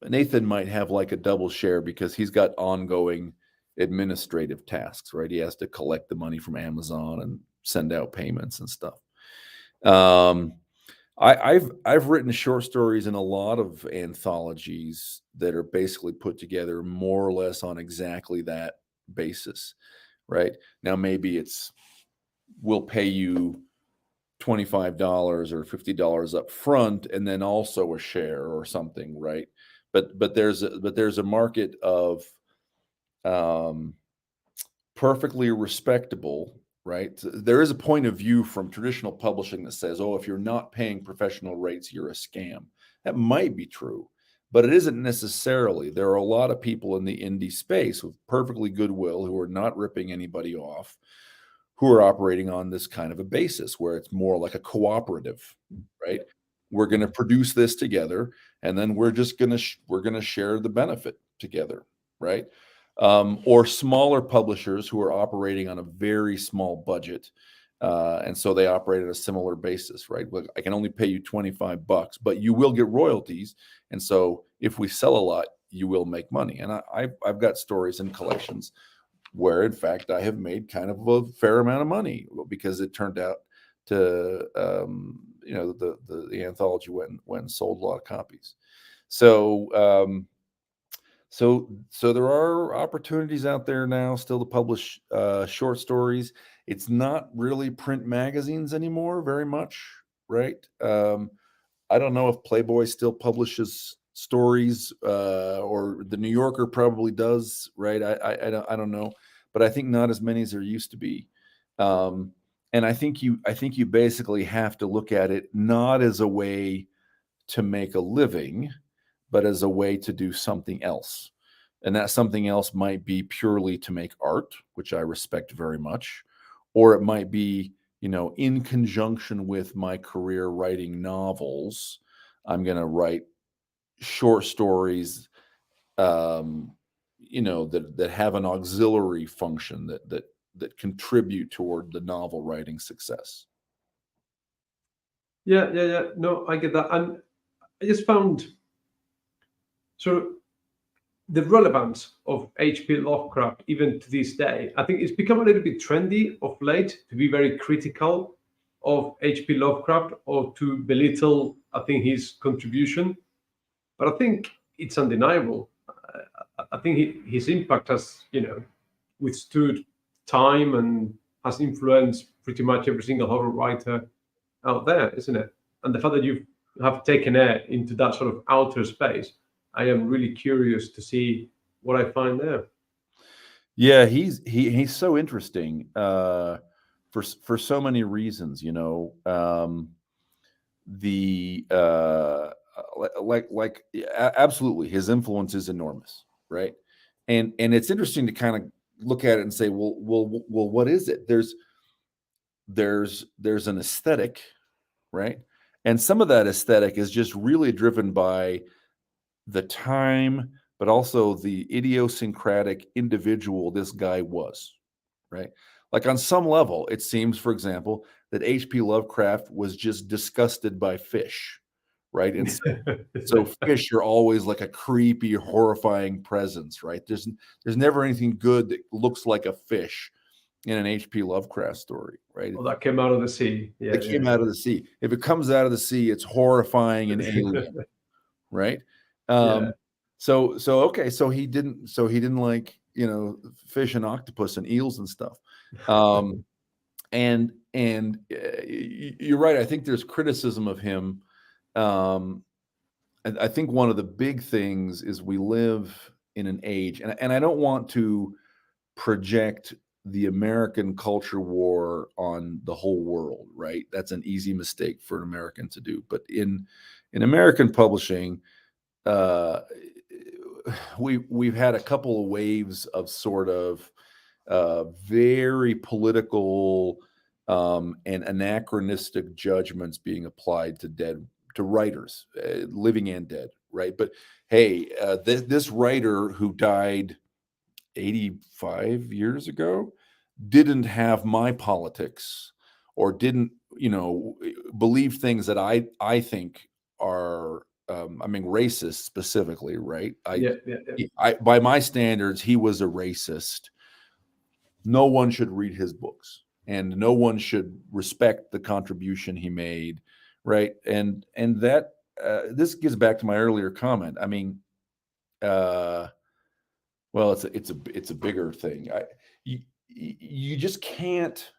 Nathan might have like a double share because he's got ongoing administrative tasks, right? He has to collect the money from Amazon and send out payments and stuff. I've written short stories in a lot of anthologies that are basically put together more or less on exactly that basis, right? Now maybe it's we'll pay you $25 or $50 up front and then also a share or something, right? But there's a market of perfectly respectable, right? There is a point of view from traditional publishing that says, oh, if you're not paying professional rates, you're a scam. That might be true, but it isn't necessarily. There are a lot of people in the indie space with perfectly goodwill who are not ripping anybody off, who are operating on this kind of a basis where it's more like a cooperative, right? We're going to produce this together, and then we're just going to we're going to share the benefit together, right? Or smaller publishers who are operating on a very small budget, and so they operate at a similar basis, right? Look, I can only pay you $25, but you will get royalties, and so if we sell a lot, you will make money. And I've got stories and collections where in fact I have made kind of a fair amount of money because it turned out to the anthology went and sold a lot of copies. So so there are opportunities out there now still to publish short stories. It's not really print magazines anymore very much, right? I don't know if Playboy still publishes stories, or the New Yorker probably does, right? I don't know, but I think not as many as there used to be. And I think you basically have to look at it not as a way to make a living, but as a way to do something else. And that something else might be purely to make art, which I respect very much, or it might be, in conjunction with my career writing novels, I'm going to write short stories, that have an auxiliary function that contribute toward the novel writing success. Yeah. No, I get that. And I just found sort of the relevance of H.P. Lovecraft, even to this day. I think it's become a little bit trendy of late to be very critical of H.P. Lovecraft or to belittle, I think, his contribution. But I think it's undeniable. I think his impact has, withstood time and has influenced pretty much every single horror writer out there, isn't it? And the fact that you have taken it into that sort of outer space, I am really curious to see what I find there. Yeah, he's so interesting for so many reasons. The absolutely, his influence is enormous, right? And it's interesting to kind of look at it and say, well, what is it? There's an aesthetic, right? And some of that aesthetic is just really driven by the time, but also the idiosyncratic individual this guy was, right? Like on some level, it seems, for example, that H.P. Lovecraft was just disgusted by fish, right? And so fish are always like a creepy, horrifying presence, right? There's never anything good that looks like a fish in an H.P. Lovecraft story, right? Oh, that came out of the sea. Yeah, It came out of the sea. If it comes out of the sea, it's horrifying and alien, right? yeah. Okay, so he didn't like, fish and octopus and eels and stuff. And you're right. I think there's criticism of him. I think one of the big things is we live in an age, and I don't want to project the American culture war on the whole world, right? That's an easy mistake for an American to do. But in American publishing, uh, we've had a couple of waves of sort of very political and anachronistic judgments being applied to writers, living and dead, right? But hey, this writer who died 85 years ago didn't have my politics, or didn't, believe things that I think are, racist specifically, right? Yeah. By my standards, he was a racist. No one should read his books, and no one should respect the contribution he made, right? And that this gets back to my earlier comment. I mean, well, it's a bigger thing. You just can't.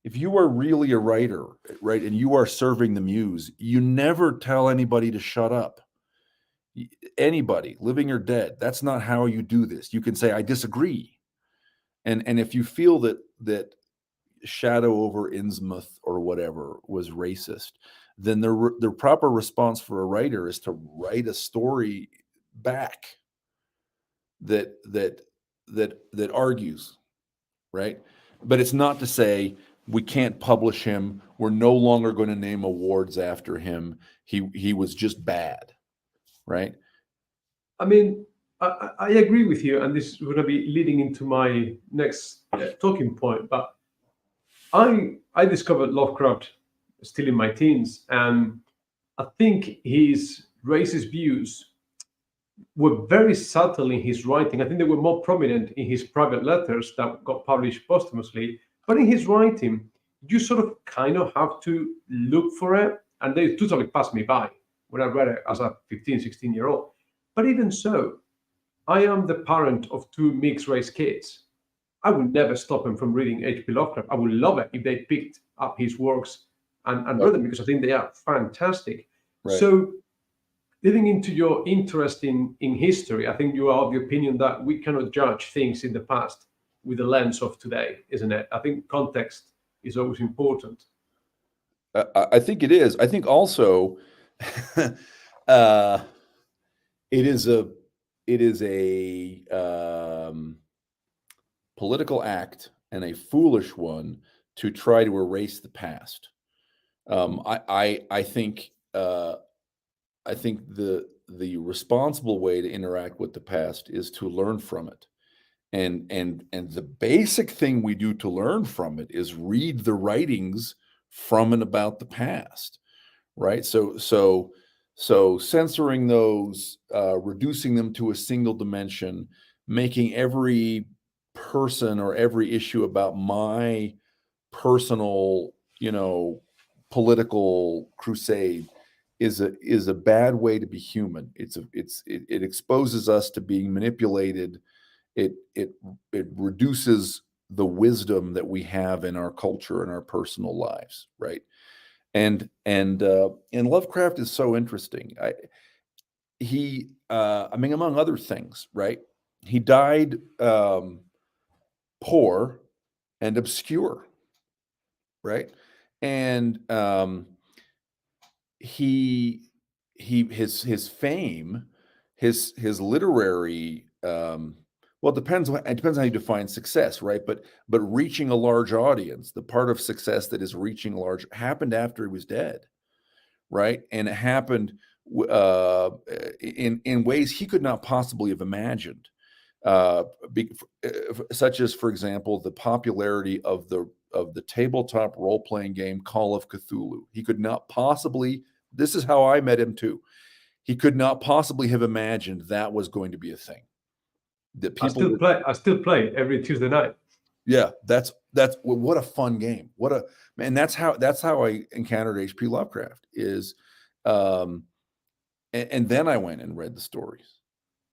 If you are really a writer, right, and you are serving the muse, you never tell anybody to shut up. Anybody, living or dead, that's not how you do this. You can say, I disagree. And if you feel that Shadow over Innsmouth or whatever was racist, then the proper response for a writer is to write a story back that argues, right? But it's not to say we can't publish him. We're no longer going to name awards after him. He was just bad, right? I mean, I agree with you, and this is going to be leading into my next talking point. But I discovered Lovecraft still in my teens, and I think his racist views were very subtle in his writing. I think they were more prominent in his private letters that got published posthumously. But in his writing, you sort of kind of have to look for it, and they totally passed me by when I read it as a 15, 16-year-old. But even so, I am the parent of two mixed race kids. I would never stop them from reading H.P. Lovecraft. I would love it if they picked up his works and read them, because I think they are fantastic. Right. So, leading into your interest in history, I think you are of the opinion that we cannot judge things in the past with the lens of today, isn't it? I think context is always important. I think it is. I think also it is a political act, and a foolish one, to try to erase the past. I think the responsible way to interact with the past is to learn from it. And the basic thing we do to learn from it is read the writings from and about the past, right? So censoring those, reducing them to a single dimension, making every person or every issue about my personal, political crusade is a bad way to be human. It exposes us to being manipulated. It reduces the wisdom that we have in our culture and our personal lives, right? And Lovecraft is so interesting. Among other things, right? He died poor and obscure, right? And his fame, his literary, well, it depends how you define success, right? But reaching a large audience, the part of success that is reaching a large, happened after he was dead, right? And it happened in ways he could not possibly have imagined, such as, for example, the popularity of of the tabletop role-playing game Call of Cthulhu. He could not possibly, this is how I met him too. He could not possibly have imagined that was going to be a thing. That I people still would, play. I still play every Tuesday night. yeah, that's what a fun game. What a man, that's how I encountered H.P. Lovecraft is and then I went and read the stories,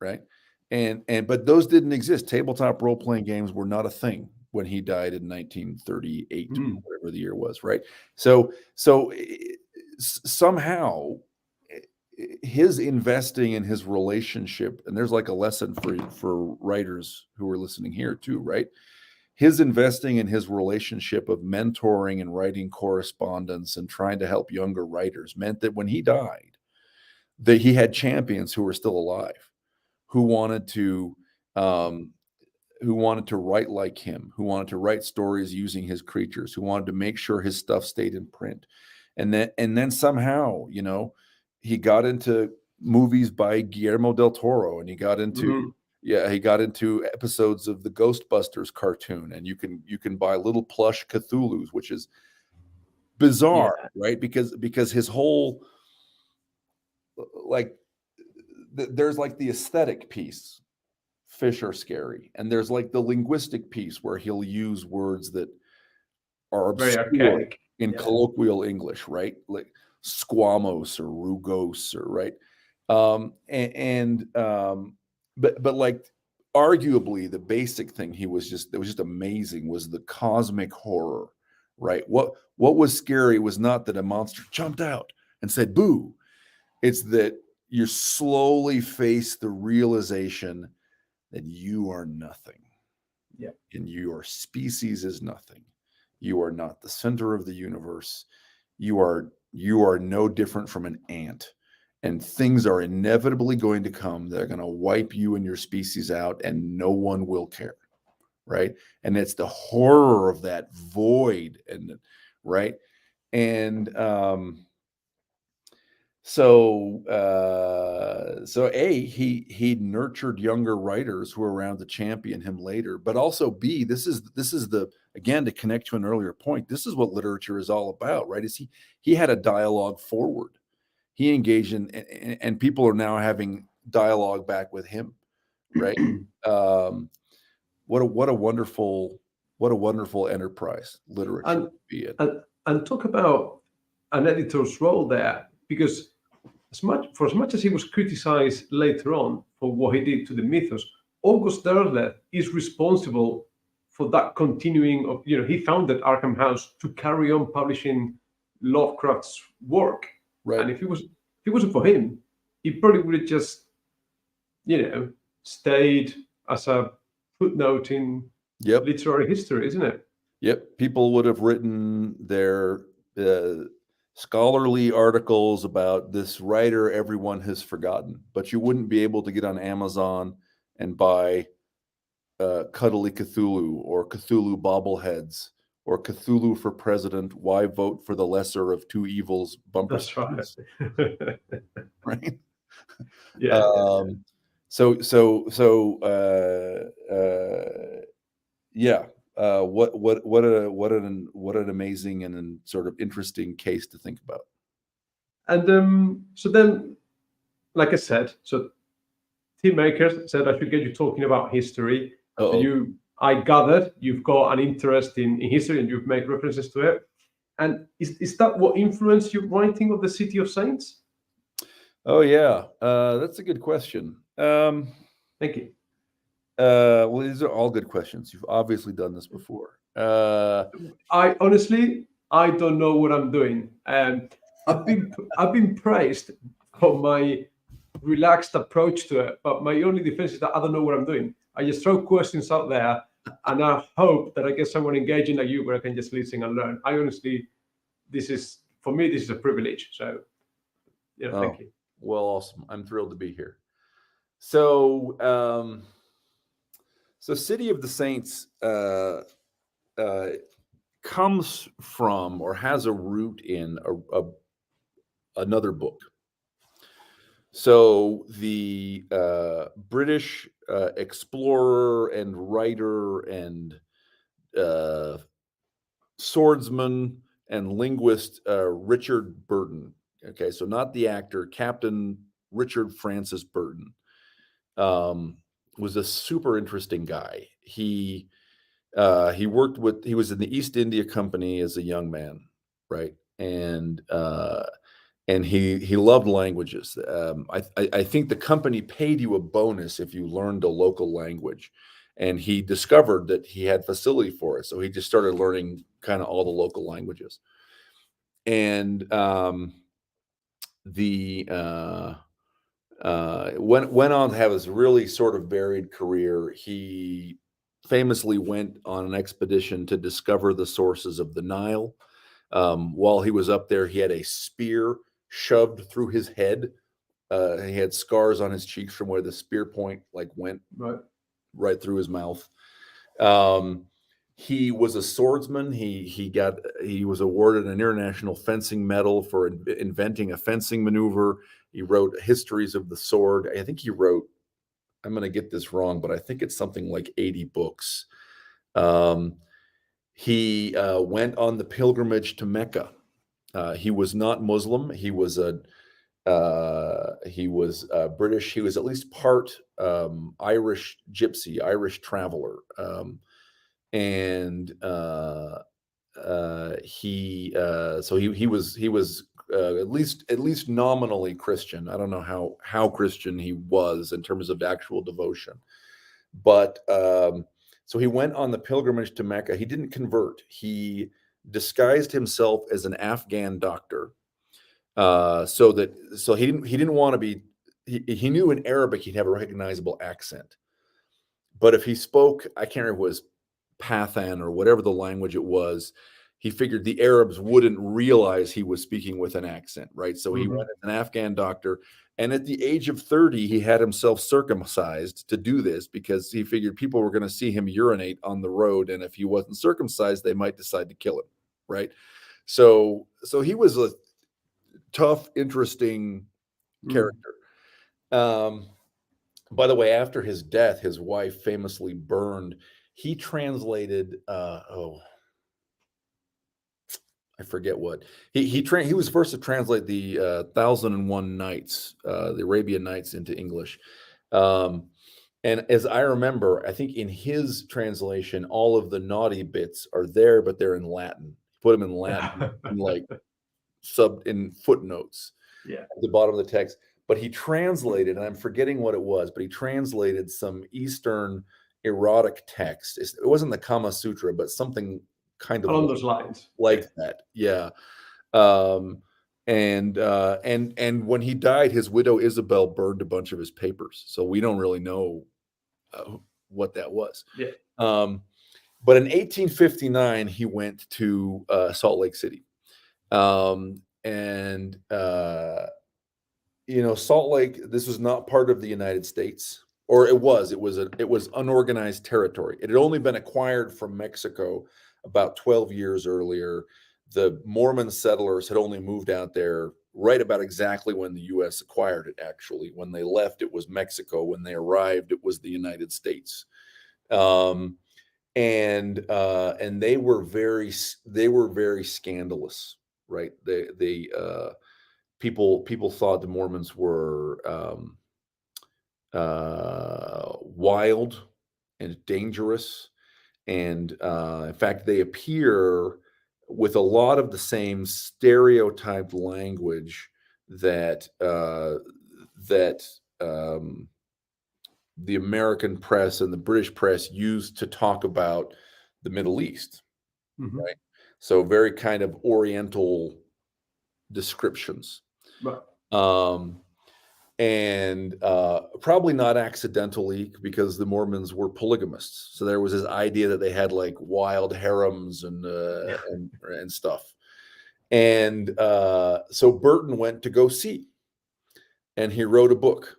right? And but those didn't exist. Tabletop role-playing games were not a thing when he died in 1938, whatever the year was, right? So somehow his investing in his relationship, and there's like a lesson for writers who are listening here too, right? His investing in his relationship of mentoring and writing correspondence and trying to help younger writers meant that when he died, that he had champions who were still alive, who wanted to write like him, who wanted to write stories using his creatures, who wanted to make sure his stuff stayed in print. And then somehow, he got into movies by Guillermo del Toro, and he got into episodes of the Ghostbusters cartoon, and you can buy little plush Cthulhu's, which is bizarre, right? Because his whole there's like the aesthetic piece, fish are scary, and there's like the linguistic piece where he'll use words that are obscure in colloquial English, right? Like squamos or rugose, or right. But like arguably the basic thing that was just amazing was the cosmic horror, right? What was scary was not that a monster jumped out and said boo. It's that you slowly face the realization that you are nothing. Yeah. And your species is nothing. You are not the center of the universe. You are no different from an ant. And things are inevitably going to come that are going to wipe you and your species out, and no one will care. Right. And it's the horror of that void. And right. And So he nurtured younger writers who were around to champion him later, but also B, this is the, again, to connect to an earlier point, this is what literature is all about, right? Is he had a dialogue forward. He engaged in, and people are now having dialogue back with him, right? What a wonderful enterprise literature would be in. And talk about an editor's role there, because as much as he was criticized later on for what he did to the mythos, August Derleth is responsible for that continuing of, he founded Arkham House to carry on publishing Lovecraft's work. Right. And if it wasn't for him, he probably would have just, stayed as a footnote in literary history, isn't it? Yep. People would have written their scholarly articles about this writer everyone has forgotten, but you wouldn't be able to get on Amazon and buy Cuddly Cthulhu or Cthulhu Bobbleheads or Cthulhu for President, Why Vote for the Lesser of Two Evils bumper stickers. Right? Yeah. What an amazing and sort of interesting case to think about. And so then, like I said, so Team Makers said I should get you talking about history. So I gathered you've got an interest in history, and you've made references to it. And is that what influenced your writing of the City of Saints? Oh yeah, that's a good question. Thank you. Well, these are all good questions. You've obviously done this before. I honestly, I don't know what I'm doing. I've been praised for my relaxed approach to it, but my only defense is that I don't know what I'm doing. I just throw questions out there, and I hope that I get someone engaging like you, where I can just listen and learn. I honestly, for me, this is a privilege. So, thank you. Well, awesome. I'm thrilled to be here. So, City of the Saints comes from, or has a root in, another book. So the British explorer and writer and swordsman and linguist Richard Burton. Okay, so not the actor, Captain Richard Francis Burton, um, was a super interesting guy. He worked with, he was in the East India Company as a young man, right? And he loved languages. I think the company paid you a bonus if you learned a local language, and he discovered that he had facility for it, so he just started learning kind of all the local languages. And the went on to have his really sort of varied career. He famously went on an expedition to discover the sources of the Nile. While he was up there, he had a spear shoved through his head. He had scars on his cheeks from where the spear point like went Right. right through his mouth. Um, he was a swordsman. He was awarded an international fencing medal for inventing a fencing maneuver. He wrote histories of the sword. I think he wrote, I'm going to get this wrong, but I think it's something like 80 books. He went on the pilgrimage to Mecca. He was not Muslim. He was British. He was at least part Irish gypsy, Irish traveler, and he was at least nominally Christian. I don't know how Christian he was in terms of actual devotion, but so he went on the pilgrimage to Mecca. He didn't convert. He disguised himself as an Afghan doctor, so he didn't want to be. He knew in Arabic he'd have a recognizable accent, but if he spoke, I can't remember if it was Pathan or whatever the language it was, he figured the Arabs wouldn't realize he was speaking with an accent, right? So he went as an Afghan doctor. And at the age of 30, he had himself circumcised to do this because he figured people were going to see him urinate on the road. And if he wasn't circumcised, they might decide to kill him, right? So he was a tough, interesting character. By the way, after his death, his wife famously burned. He translated. I forget what he was first to translate the 1001 Nights, the Arabian Nights, into English. And as I remember, I think in his translation, all of the naughty bits are there, but they're in Latin. Put them in Latin, in like in footnotes at the bottom of the text. But he translated, and I'm forgetting what it was, but he translated some Eastern erotic text. It wasn't the Kama Sutra, but something kind of along those lines, like that. Yeah. And when he died, his widow Isabel burned a bunch of his papers, so we don't really know what that was. Yeah. But in 1859, he went to Salt Lake City, and Salt Lake. This was not part of the United States, or it was. It was unorganized territory. It had only been acquired from Mexico about 12 years earlier. The Mormon settlers had only moved out there right about exactly when the U.S. acquired it. Actually, when they left, it was Mexico. When they arrived, it was the United States. And they were very scandalous, right? People thought the Mormons were wild and dangerous. And in fact, they appear with a lot of the same stereotyped language that the American press and the British press used to talk about the Middle East, right? So very kind of Oriental descriptions. Right. And probably not accidentally, because the Mormons were polygamists. So there was this idea that they had like wild harems and stuff. And so Burton went to go see, and he wrote a book,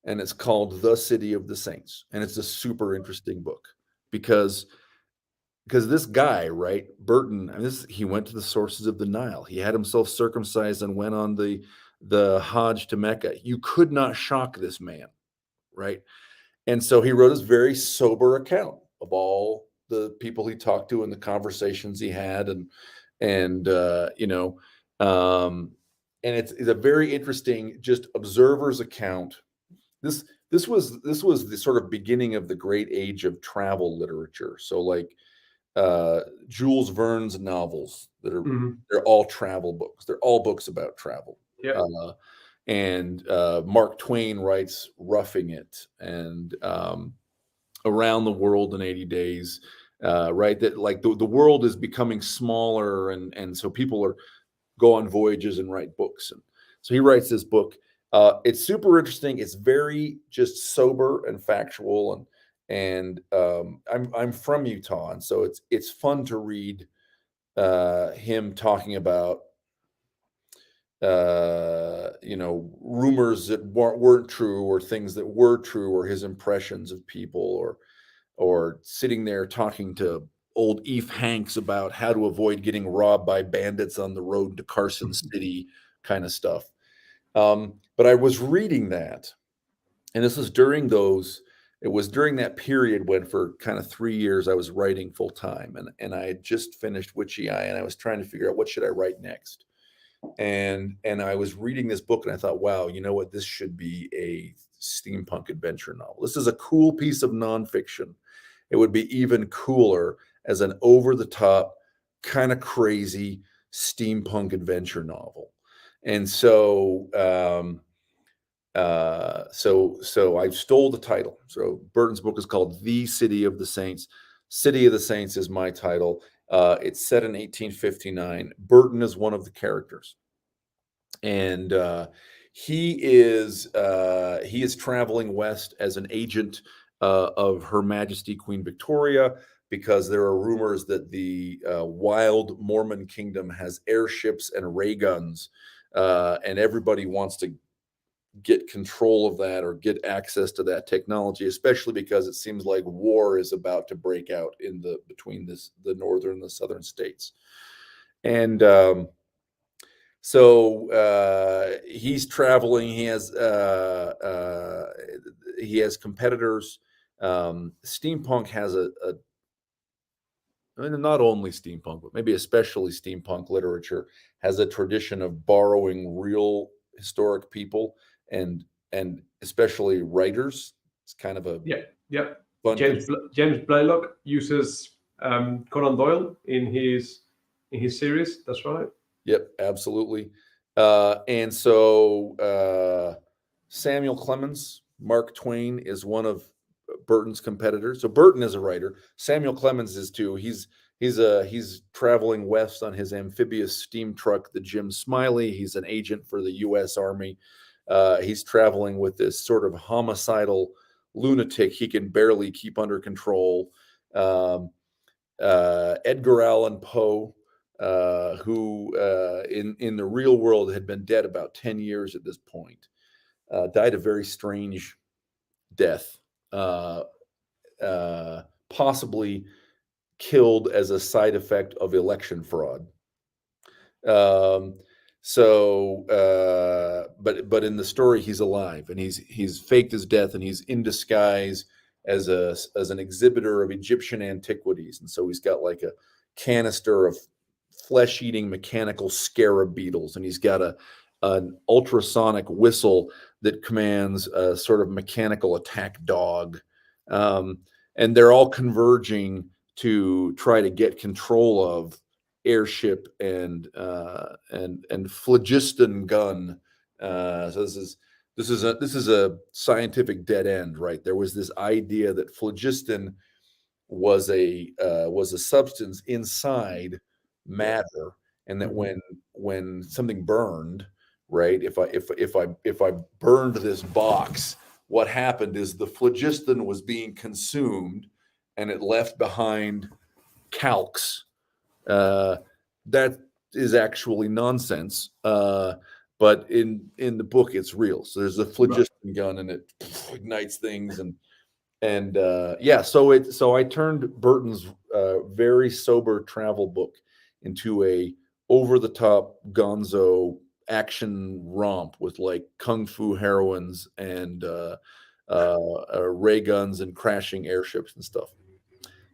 and it's called The City of the Saints. And it's a super interesting book because this guy, right, Burton, he went to the sources of the Nile. He had himself circumcised and went on the Hajj to Mecca. You could not shock this man, right? And so he wrote this very sober account of all the people he talked to and the conversations he had, and um, and it's a very interesting just observer's account. This this was the sort of beginning of the great age of travel literature. So like Jules Verne's novels Hmm. they're all travel books. They're all books about travel. Yeah. Uh, and Mark Twain writes Roughing It and Around the World in 80 Days. Right, that like the world is becoming smaller, and so people are go on voyages and write books. And so he writes this book. It's super interesting. It's very just sober and factual, and I'm from Utah, and so it's fun to read him talking about rumors that weren't true, or things that were true, or his impressions of people, or sitting there talking to old Eve Hanks about how to avoid getting robbed by bandits on the road to Carson City, kind of stuff. But I was reading that, and this was during those. It was during that period when, for kind of 3 years, I was writing full time, and I had just finished Witchy Eye, and I was trying to figure out what should I write next. And I was reading this book, and I thought, wow, you know what? This should be a steampunk adventure novel. This is a cool piece of nonfiction. It would be even cooler as an over the top, kind of crazy steampunk adventure novel. And so I stole the title. So Burton's book is called The City of the Saints. City of the Saints is my title. It's set in 1859. Burton is one of the characters, and he is traveling west as an agent of Her Majesty Queen Victoria, because there are rumors that the wild Mormon kingdom has airships and ray guns, and everybody wants to get control of that or get access to that technology, especially because it seems like war is about to break out between the northern and the southern states. And so he's traveling. He has competitors. Steampunk has I mean, not only steampunk, but maybe especially steampunk literature has a tradition of borrowing real historic people and especially writers. It's kind of a Yeah. Yeah. fun. James Blaylock uses Conan Doyle in his series. That's right. Yep, absolutely. And so Samuel Clemens, Mark Twain, is one of Burton's competitors. So Burton is a writer. Samuel Clemens is too. He's traveling west on his amphibious steam truck, the Jim Smiley. He's an agent for the U.S. Army. He's traveling with this sort of homicidal lunatic he can barely keep under control. Edgar Allan Poe, who in the real world had been dead about 10 years at this point, died a very strange death, possibly killed as a side effect of election fraud. Um, but in the story, he's alive, and he's faked his death, and he's in disguise as an exhibitor of Egyptian antiquities, and so he's got like a canister of flesh-eating mechanical scarab beetles, and he's got an ultrasonic whistle that commands a sort of mechanical attack dog, and they're all converging to try to get control of airship and phlogiston gun. So this is a scientific dead end, right? There was this idea that phlogiston was a substance inside matter, and that when something burned, right? If I burned this box, what happened is the phlogiston was being consumed, and it left behind calx. That is actually nonsense. But in the book, it's real. So there's a phlogiston gun, and it ignites things, and yeah. So I turned Burton's very sober travel book into a over the top gonzo action romp with like kung fu heroines and ray guns and crashing airships and stuff.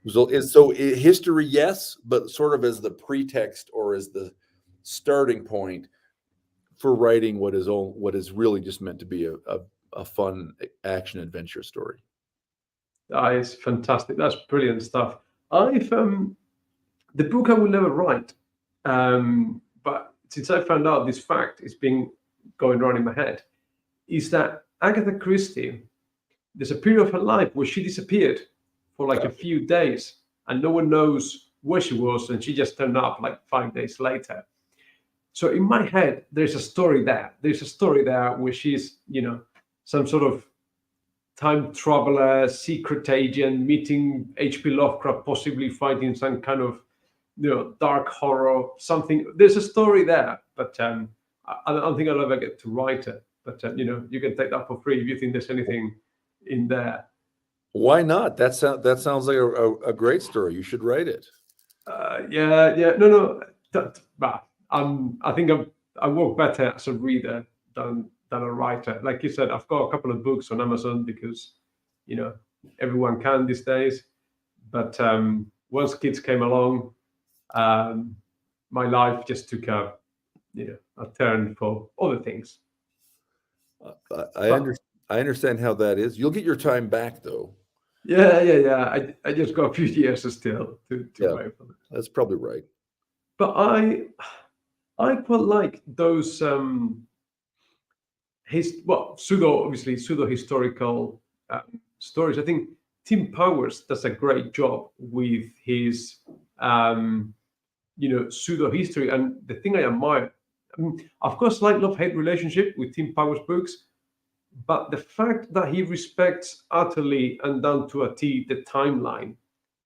History, yes, but sort of as the pretext or as the starting point for writing what is really just meant to be a fun action adventure story. That is fantastic. That's brilliant stuff. I've the book I will never write, but since I found out this fact, it's been going around in my head, is that Agatha Christie, there's a period of her life where she disappeared for like a few days, and no one knows where she was, and she just turned up like 5 days later. So in my head, there's a story there. There's a story there where she's, some sort of time traveler, secret agent, meeting H.P. Lovecraft, possibly fighting some kind of, dark horror, something. There's a story there, but I don't think I'll ever get to write it. But you can take that for free if you think there's anything in there. Why not? That sounds like a great story. You should write it. Yeah. No. I think I work better as a reader than a writer. Like you said, I've got a couple of books on Amazon because, everyone can these days. But once kids came along, my life just took a turn for other things. I understand how that is. You'll get your time back, though. Yeah. I just got a few years still to wait for it. That's probably right. But I quite like those pseudo historical stories. I think Tim Powers does a great job with his pseudo history. And the thing I admire, of course, like love-hate relationship with Tim Powers books, but the fact that he respects utterly and down to a T the timeline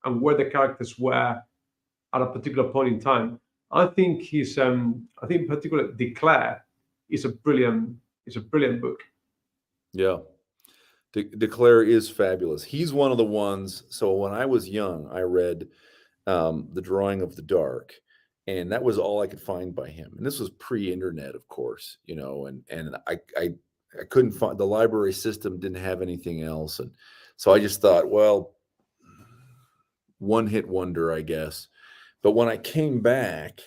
and where the characters were at a particular point in time. I think particularly Declare is a brilliant book. Yeah. Declare is fabulous. He's one of the ones. So when I was young, I read The Drawing of the Dark, and that was all I could find by him. And this was pre-internet, of course, and I couldn't find, the library system didn't have anything else. And so I just thought, well, one hit wonder, I guess. But when I came back,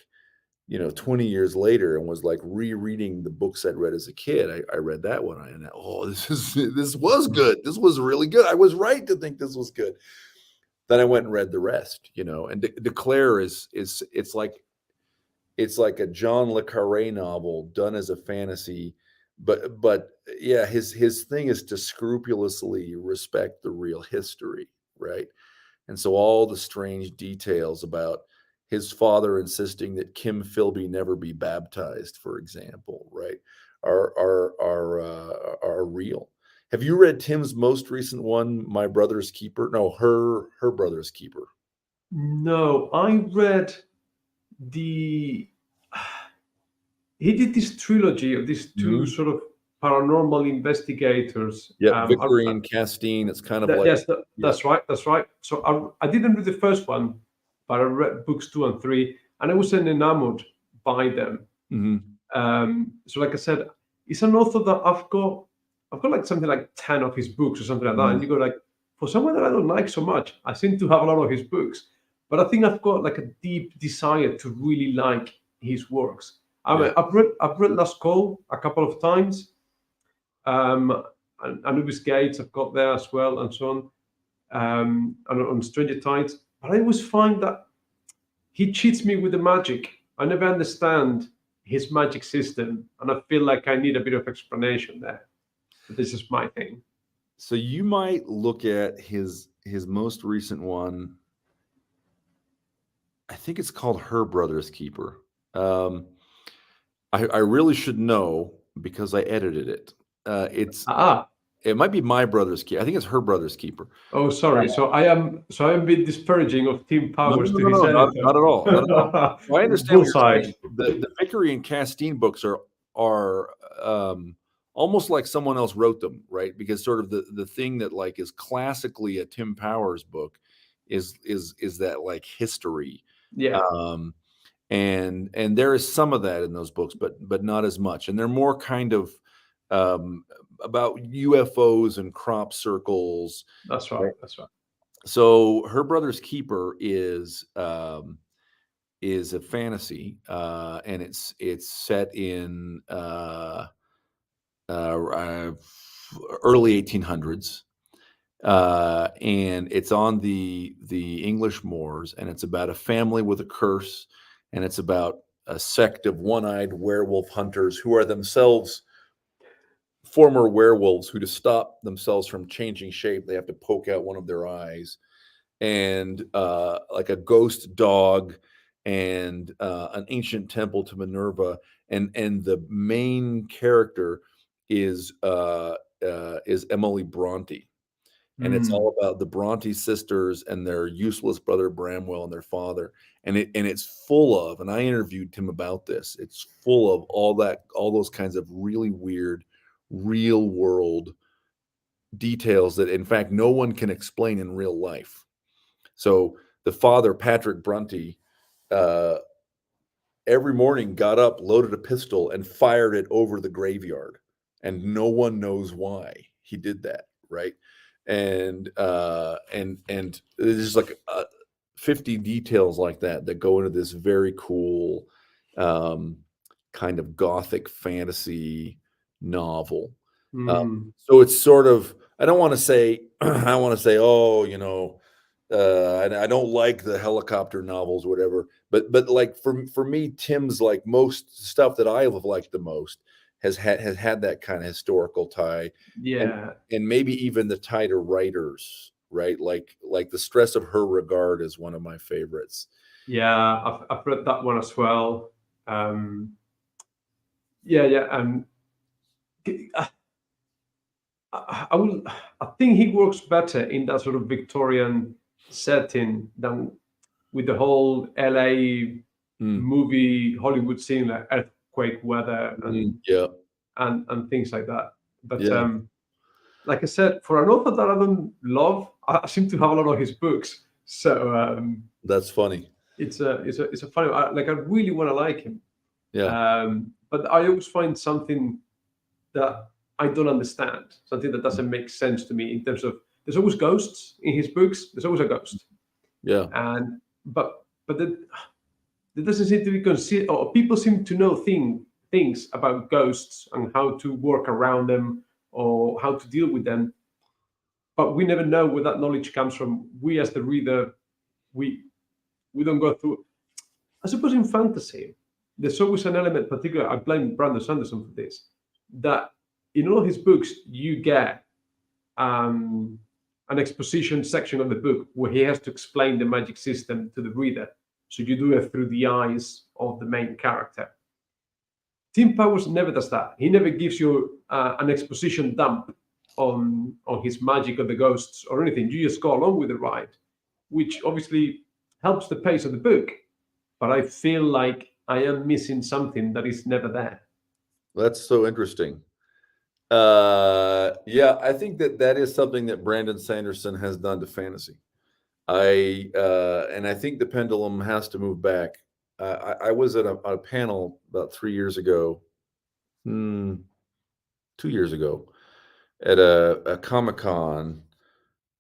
20 years later and was like rereading the books I'd read as a kid, I read that one. And this was good. This was really good. I was right to think this was good. Then I went and read the rest, and Declare it's like a John le Carré novel done as a fantasy, but yeah, his thing is to scrupulously respect the real history, right? And so all the strange details about his father insisting that Kim Philby never be baptized, for example, right, are real. Have you read Tim's most recent one, My Brother's Keeper? No, her Brother's Keeper. No, I read he did this trilogy of these two sort of paranormal investigators. Yeah, Victory and Castine. It's kind of like yes, that's right. So I didn't read the first one, but I read books 2 and 3, and I was enamored by them. Mm-hmm. So, like I said, it's an author that I've got like something like 10 of his books or something like that, and you go like, for someone that I don't like so much, I seem to have a lot of his books, but I think I've got like a deep desire to really like his works. I've read Last Call a couple of times. And Anubis Gates I've got there as well, and so on. And on Stranger Tides. But I always find that he cheats me with the magic. I never understand his magic system, and I feel like I need a bit of explanation there. But this is my thing. So you might look at his most recent one. I think it's called Her Brother's Keeper. I really should know because I edited it. It might be My Brother's Keeper. I think it's Her Brother's Keeper. Oh, sorry. So I am a bit disparaging of Tim Powers to his editor. Not at all. Well, I understand what you're saying. The Vickery and Castine books are almost like someone else wrote them, right? Because sort of the thing that like is classically a Tim Powers book is that like history. Yeah. And there is some of that in those books, but not as much. And they're more kind of about UFOs and crop circles. That's right. So Her Brother's Keeper is a fantasy, and it's set in uh, early 1800s, and it's on the English moors, and it's about a family with a curse, and it's about a sect of one-eyed werewolf hunters who are themselves former werewolves who, to stop themselves from changing shape, they have to poke out one of their eyes, and like a ghost dog, and an ancient temple to Minerva, and the main character is is Emily Bronte, and it's Mm. all about the Bronte sisters and their useless brother Bramwell and their father, and it's full of, and I interviewed Tim about this. It's full of all those kinds of really weird, real world details that, in fact, no one can explain in real life. So the father, Patrick Bronte, uh, every morning got up, loaded a pistol, and fired it over the graveyard, and no one knows why he did that, right? And there's like 50 details like that that go into this very cool, um, kind of gothic fantasy novel. Mm. So it's sort of, I don't want to say I don't want to say, oh, I don't like the helicopter novels, whatever. But like for me, Tim's, like most stuff that I have liked the most, has had that kind of historical tie, and Yeah, and maybe even the tie to writers, right? Like The Stress of Her Regard is one of my favorites. yeah, I've read that one as well. Um, yeah, yeah, and I, I will. I think he works better in that sort of Victorian setting than with the whole LA Mm, movie Hollywood scene, like earthquake weather yeah, and things like that. But yeah, like I said, for an author that I don't love, I seem to have a lot of his books. So that's funny. it's a funny. Like I really want to like him, Yeah, but I always find something that I don't understand, something that doesn't make sense to me in terms of there's always ghosts in his books. There's always a ghost, yeah. and but there doesn't seem to be considered, or people seem to know things about ghosts and how to work around them or how to deal with them, but we never know where that knowledge comes from. We, as the reader, we we don't go through. I suppose in fantasy, there's always an element. Particularly, I blame Brandon Sanderson for this. That in all his books, you get um, an exposition section of the book where he has to explain the magic system to the reader. So you do it through the eyes of the main character. Tim Powers never does that. He never gives you an exposition dump on his magic or the ghosts or anything. You just go along with the ride, which obviously helps the pace of the book. But I feel like I am missing something that is never there. That's so interesting. Yeah, I think that is something that Brandon Sanderson has done to fantasy. And I think the pendulum has to move back. I was at a panel about 3 years ago, hmm, 2 years ago, at a Comic Con,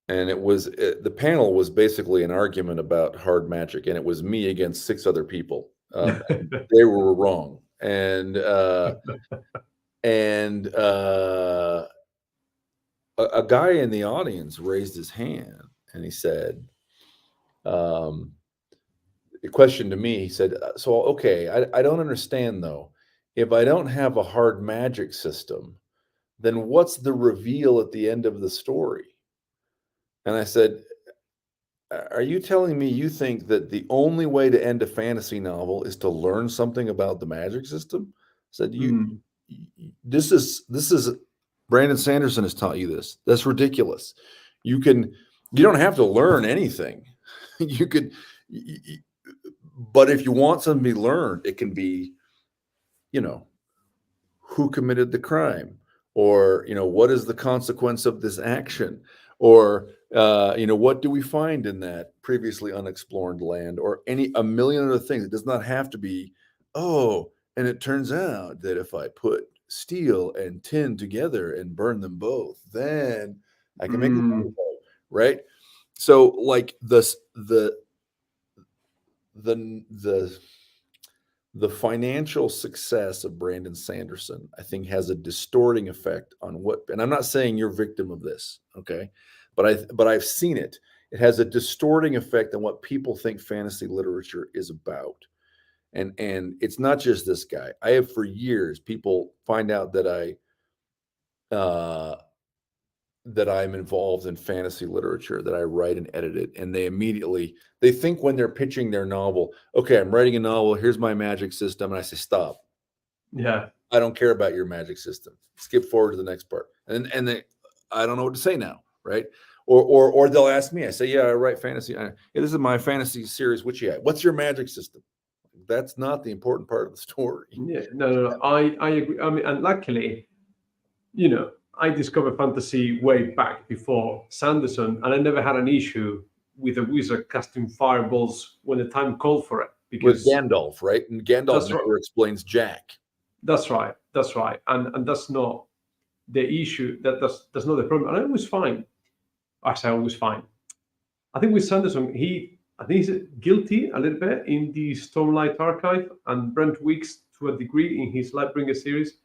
and the panel was basically an argument about hard magic, and it was me against six other people. And they were wrong, and a guy in the audience raised his hand, and he said, um, a question to me. He said, "So, okay, I don't understand though. If I don't have a hard magic system, then what's the reveal at the end of the story?" And I said, "Are you telling me you think that the only way to end a fantasy novel is to learn something about the magic system?" I said, Mm, this is Brandon Sanderson has taught you this. That's ridiculous. You can you don't have to learn anything. You could, y- y- but if you want something to be learned, it can be, you know, who committed the crime, or what is the consequence of this action, or what do we find in that previously unexplored land, or a million other things. It does not have to be, oh, and it turns out that if I put steel and tin together and burn them both, then I can make a mm, rainbow, right? So like the the financial success of Brandon Sanderson, I think, has a distorting effect on what, and I'm not saying you're victim of this, okay, but I've seen it. It has a distorting effect on what people think fantasy literature is about. And it's not just this guy. I have for years people find out uh, that I'm involved in fantasy literature, that I write and edit it, and they think when they're pitching their novel, okay, I'm writing a novel, here's my magic system, and I say, stop. Yeah. I don't care about your magic system. Skip forward to the next part. And they, I don't know what to say now, right? Or they'll ask me. I say, yeah, I write fantasy. Yeah, this is my fantasy series. Which you have? What's your magic system? That's not the important part of the story. Yeah. No, no, no. I agree. I mean, and luckily, I discovered fantasy way back before Sanderson, and I never had an issue with a wizard casting fireballs when the time called for it, With because Gandalf, right? And Gandalf that's right. never explains Jack. That's right. That's right. And that's not the issue. That's not the problem. And I was fine. I say I was fine. I think with Sanderson, I think he's guilty a little bit in the Stormlight Archive, and Brent Weeks to a degree in his Lightbringer series,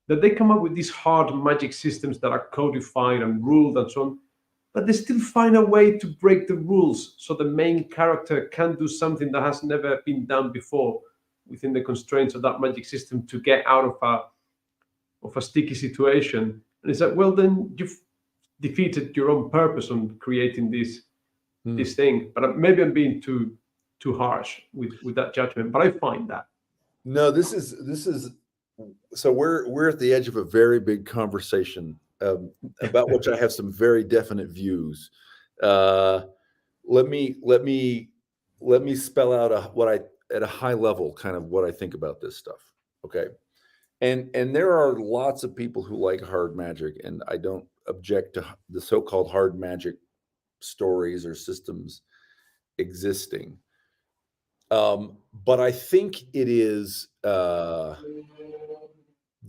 that they come up with these hard magic systems that are codified and ruled and so on, but they still find a way to break the rules so the main character can do something that has never been done before within the constraints of that magic system to get out of a sticky situation. And it's like, well, then you've defeated your own purpose on creating this thing. But maybe I'm being too harsh with that judgment. But I find that. No, this is so we're at the edge of a very big conversation about which I have some very definite views. Uh, let me spell out what I at a high level kind of what I think about this stuff. Okay, and there are lots of people who like hard magic, and I don't object to the so-called hard magic stories or systems existing. But I think it is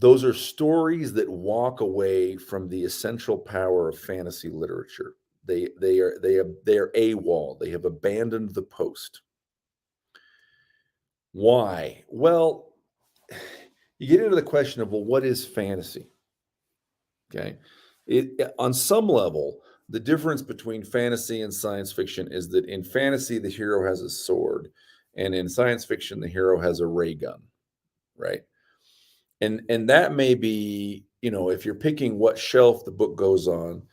those are stories that walk away from the essential power of fantasy literature. They are AWOL. They have abandoned the post. Why? Well, you get into the question of, well, what is fantasy? Okay, on some level, the difference between fantasy and science fiction is that in fantasy the hero has a sword, and in science fiction the hero has a ray gun, right? And that may be, if you're picking what shelf the book goes on,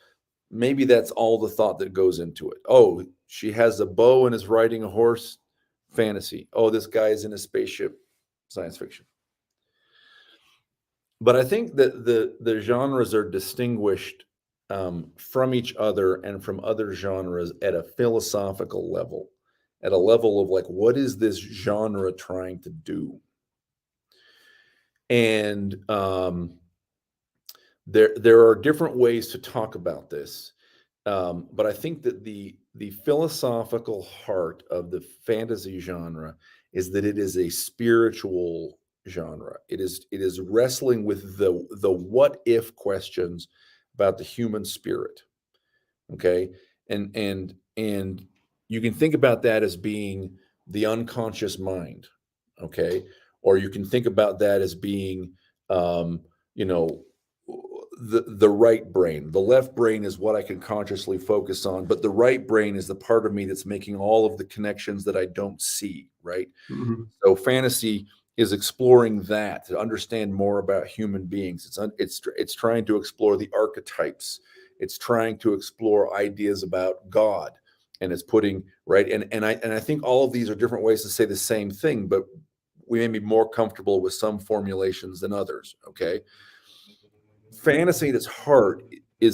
maybe that's all the thought that goes into it. Oh, she has a bow and is riding a horse, fantasy. Oh, this guy is in a spaceship, science fiction. But I think that the genres are distinguished from each other and from other genres at a philosophical level, at a level of like, what is this genre trying to do? And there are different ways to talk about this, but I think that the philosophical heart of the fantasy genre is that it is a spiritual genre. It is wrestling with the what if questions about the human spirit. Okay, and you can think about that as being the unconscious mind. Okay, or you can think about that as being you know the right brain. The left brain is what I can consciously focus on, but the right brain is the part of me that's making all of the connections that I don't see, right? Mhm. So fantasy is exploring that to understand more about human beings. It's trying to explore the archetypes. It's trying to explore ideas about God, and it's putting right. And I think all of these are different ways to say the same thing, but we may be more comfortable with some formulations than others. Okay, fantasy at its heart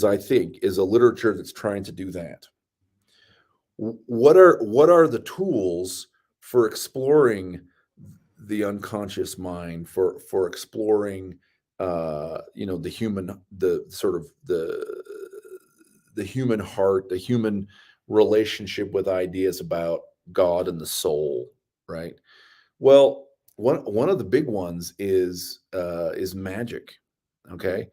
I think, is a literature that's trying to do that. What are the tools for exploring the unconscious mind, for exploring the human, the sort of the human heart, the human relationship with ideas about God and the soul, right? Well, one of the big ones is magic. Okay,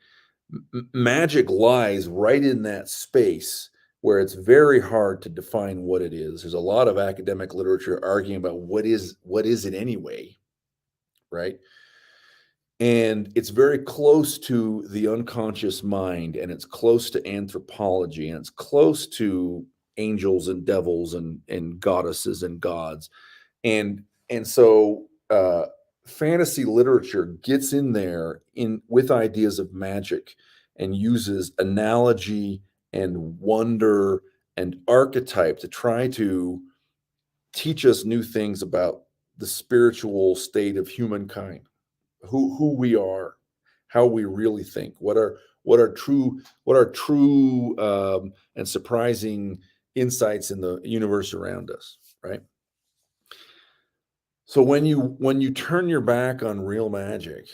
magic lies right in that space where it's very hard to define what it is. There's a lot of academic literature arguing about what is it anyway, right? And it's very close to the unconscious mind, and it's close to anthropology, and it's close to angels and devils and goddesses and gods. And so fantasy literature gets in there in with ideas of magic and uses analogy and wonder and archetype to try to teach us new things about the spiritual state of humankind, who we are, how we really think, what are true and surprising insights in the universe around us, right? So when you turn your back on real magic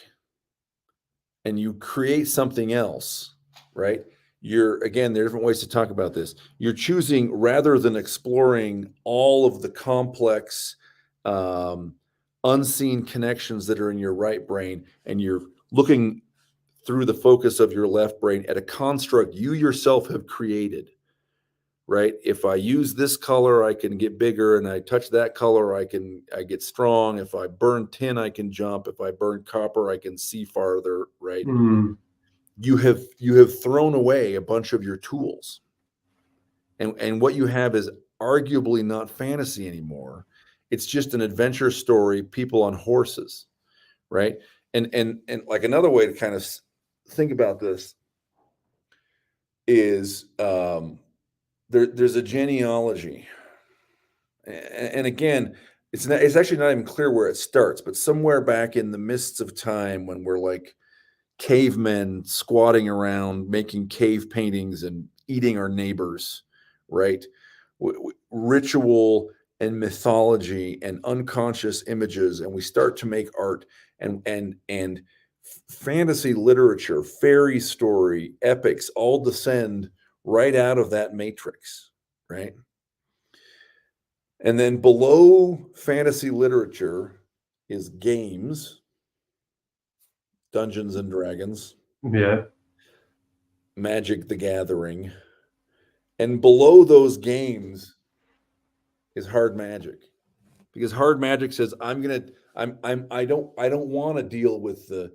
and you create something else, right? There are different ways to talk about this. You're choosing, rather than exploring all of the complex, unseen connections that are in your right brain, and you're looking through the focus of your left brain at a construct you yourself have created, right? If I use this color, I can get bigger, and I touch that color, I get strong. If I burn tin, I can jump. If I burn copper, I can see farther, right? Mm. You have thrown away a bunch of your tools. And what you have is arguably not fantasy anymore. It's just an adventure story, people on horses, right? And like another way to kind of think about this is there's a genealogy. And again, it's actually not even clear where it starts, but somewhere back in the mists of time, when we're like cavemen squatting around making cave paintings and eating our neighbors, right? Ritual and mythology and unconscious images, and we start to make art and fantasy literature, fairy story, epics all descend right out of that matrix, right? And then below fantasy literature is games, Dungeons and Dragons, Yeah. Magic the Gathering, and below those games is hard magic. Because hard magic says I don't want to deal with the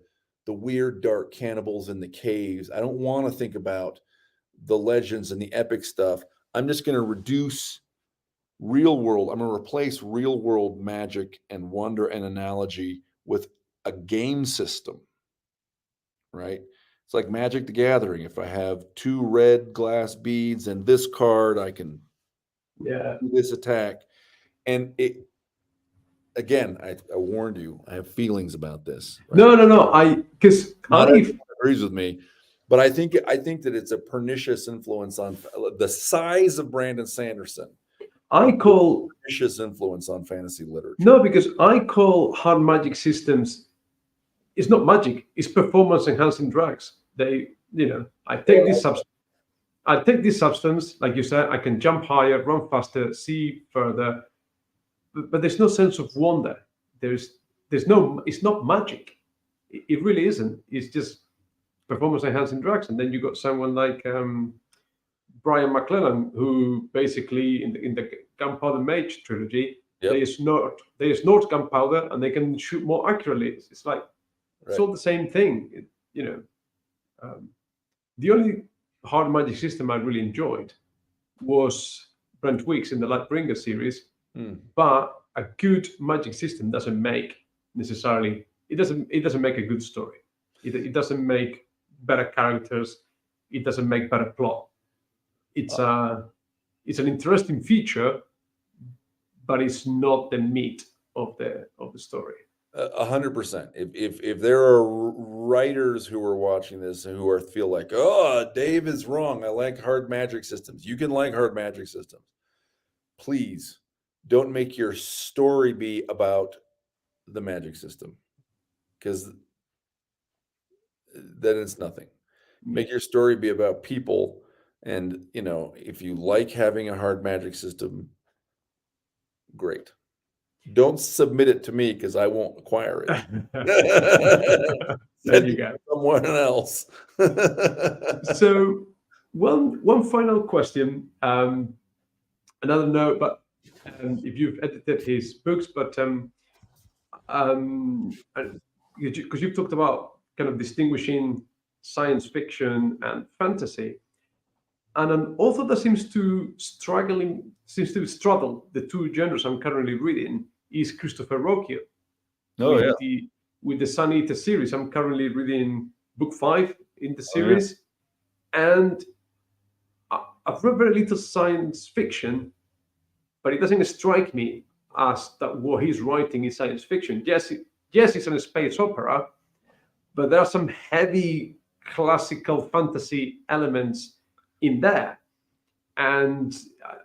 weird dark cannibals in the caves. I don't want to think about the legends and the epic stuff. I'm just going to reduce real world. I'm going to replace real world magic and wonder and analogy with a game system, right? It's like Magic the Gathering. If I have 2 red glass beads and this card, I can Yeah. do this attack. And it, again, I warned you, I have feelings about this. Right? No. Because Not I everyone agrees with me, but I think that it's a pernicious influence on the size of Brandon Sanderson. call Pernicious influence on fantasy literature. no, because I call hard magic systems. It's not magic. It's performance enhancing drugs. I take this substance. I take this substance, like you said. I can jump higher, run faster, see further. But there's no sense of wonder. There's no. It's not magic. It really isn't. It's just performance enhancing drugs. And then you got someone like Brian McClellan, who basically in the Gunpowder Mage trilogy, Yep. they snort gunpowder and they can shoot more accurately. It's like it's all the same thing. The only hard magic system I really enjoyed was Brent Weeks in the Lightbringer series. But a good magic system doesn't make necessarily. It doesn't make a good story. It doesn't make better characters. It doesn't make better plot. It's an interesting feature, but it's not the meat of the story. 100%. If there are writers who are watching this and who feel like, oh, Dave is wrong, I like hard magic systems. You can like hard magic systems. Please don't make your story be about the magic system, because then it's nothing. Make your story be about people. And, if you like having a hard magic system, great. Don't submit it to me, because I won't acquire it. There you go. Someone else. So One final question. Another note, but if you've edited his books, but because you've talked about kind of distinguishing science fiction and fantasy, and an author that seems to straddle the two genres I'm currently reading is Christopher Rocchio Oh yeah. with the Sun Eater series. I'm currently reading book 5 in the Oh yeah. series, and I've read very little science fiction, but it doesn't strike me as that what he's writing is science fiction. Yes, it's a space opera, but there are some heavy classical fantasy elements in there, and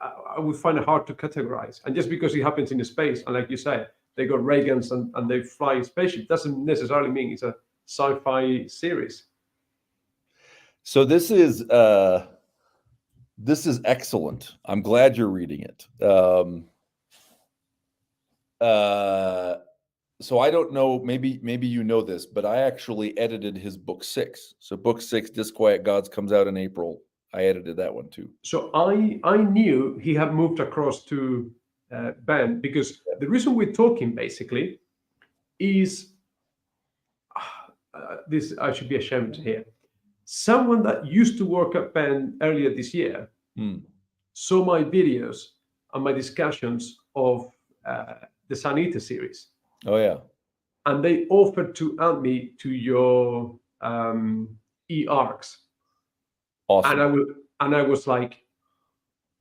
I would find it hard to categorize. And just because it happens in space, and like you say, they got ray guns and they fly spaceship, doesn't necessarily mean it's a sci-fi series. So this is excellent. I'm glad you're reading it. So I don't know, maybe you know this, but I actually edited his book 6. So book 6, Disquiet Gods, comes out in April. I edited that one too. So I knew he had moved across to Baen, because the reason we're talking basically is this. I should be ashamed here. Someone that used to work at Baen earlier this year saw my videos and my discussions of the Sun Eater series. Oh yeah. And they offered to add me to your e-arcs. Awesome. And I was like,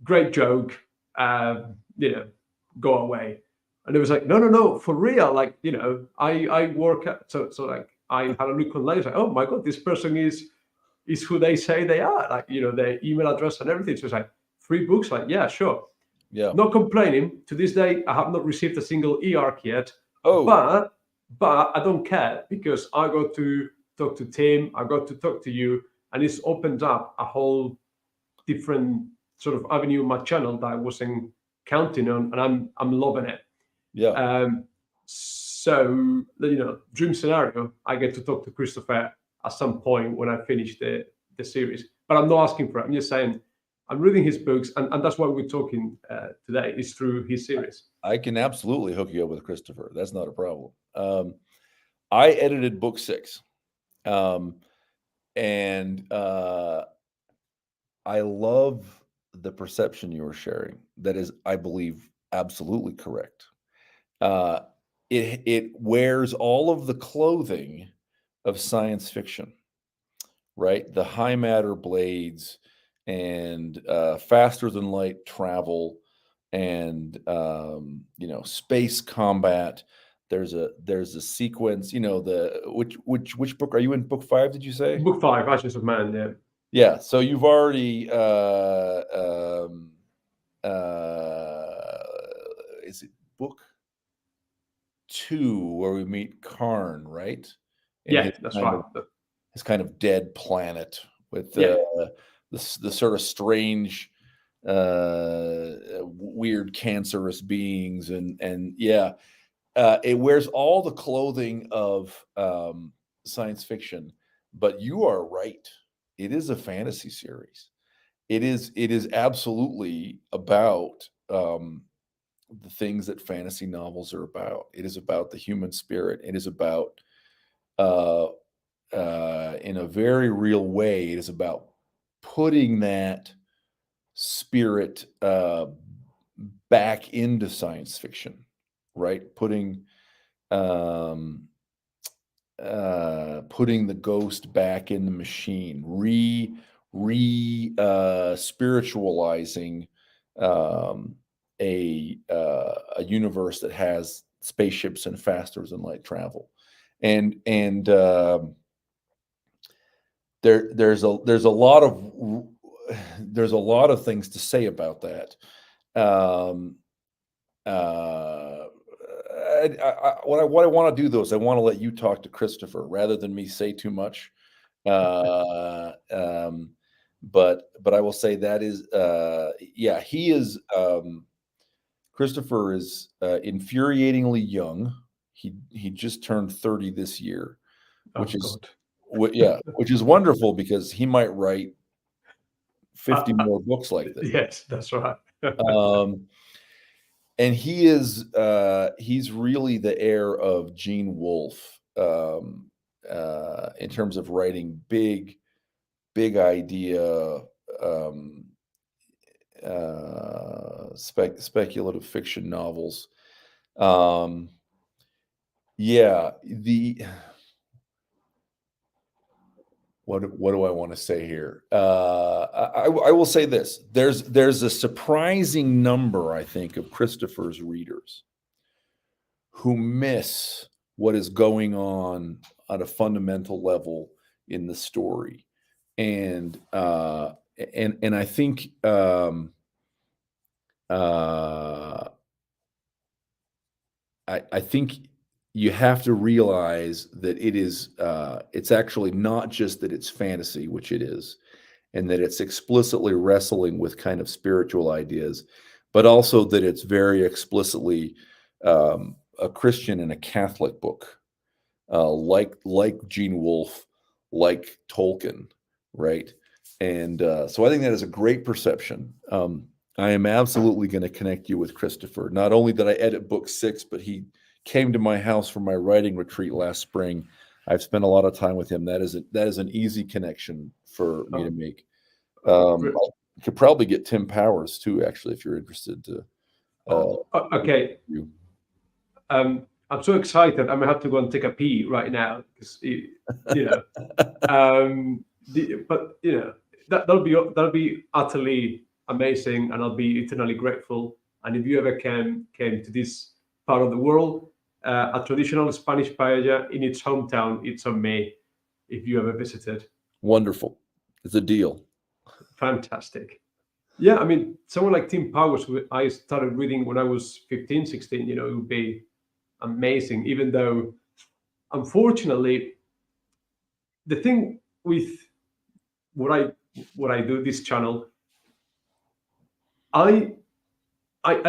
great joke, go away. And it was like, no, for real. Like, I work at, so like, I had a look online, like, oh my God, this person is who they say they are. Like, their email address and everything. So it's like 3 books, like, yeah, sure. Yeah. Not complaining. To this day, I have not received a single e-arc yet. Oh. But I don't care, because I got to talk to Tim, I got to talk to you, and it's opened up a whole different sort of avenue in my channel that I wasn't counting on, and I'm loving it. Yeah. So dream scenario, I get to talk to Christopher at some point when I finish the series. But I'm not asking for it. I'm just saying I'm reading his books, and that's why we're talking today, is through his series. I can absolutely hook you up with Christopher. That's not a problem. I edited book 6. And I love the perception you were sharing. That is, I believe, absolutely correct. It wears all of the clothing of science fiction, right? The high matter blades and faster than light travel and space combat. There's a sequence. Which book are you in? Book 5? Did you say? Book 5, Ashes of Man. Yeah. Yeah. So you've already is it book 2 where we meet Karn, right? Yeah, that's right. His kind of dead planet with the sort of strange, weird, cancerous beings, and yeah, it wears all the clothing of science fiction. But you are right; it is a fantasy series. It is absolutely about the things that fantasy novels are about. It is about the human spirit. It is about, in a very real way, it is about putting that spirit back into science fiction, right? Putting the ghost back in the machine, spiritualizing a universe that has spaceships and faster than light travel, and there's a lot of things to say about that. What I want to do though is I want to let you talk to Christopher rather than me say too much. But I will say that is he is Christopher is infuriatingly young. He just turned 30 this year, which is wonderful, because he might write 50 more books like this. Yes, that's right. Um, and he's really the heir of Gene Wolfe, in terms of writing big idea, speculative fiction novels. Yeah, what do I want to say here? I will say this: there's a surprising number, I think, of Christopher's readers who miss what is going on at a fundamental level in the story, and I think I think you have to realize that it's actually not just that it's fantasy, which it is, and that it's explicitly wrestling with kind of spiritual ideas, but also that it's very explicitly a Christian and a Catholic book, like Gene Wolfe, like Tolkien, right? And so I think that is a great perception. I am absolutely going to connect you with Christopher. Not only did I edit book 6, but he came to my house for my writing retreat last spring. I've spent a lot of time with him. That is an easy connection for me to make. I could probably get Tim Powers too, actually, if you're interested to. Okay. I'm so excited. I'm gonna have to go and take a pee right now because but that'll be utterly amazing, and I'll be eternally grateful. And if you ever came to this part of the world, a traditional Spanish paella in its hometown, it's on me. If you ever visited, wonderful, it's a deal. Fantastic. Yeah, I mean, someone like Tim Powers, who I started reading when I was 15, 16, it would be amazing, even though, unfortunately, the thing with what I do, this channel, I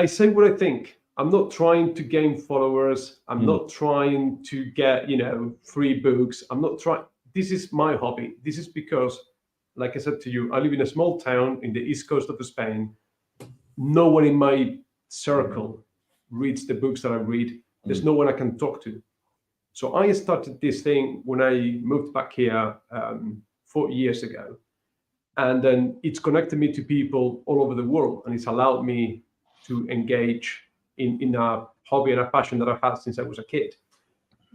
say what I think. I'm not trying to gain followers. I'm not trying to get, free books. I'm not trying. This is my hobby. This is because, like I said to you, I live in a small town in the east coast of Spain. No one in my circle reads the books that I read. There's no one I can talk to. So I started this thing when I moved back here 4 years ago. And then it's connected me to people all over the world. And it's allowed me to engage in a hobby and a passion that I've had since I was a kid.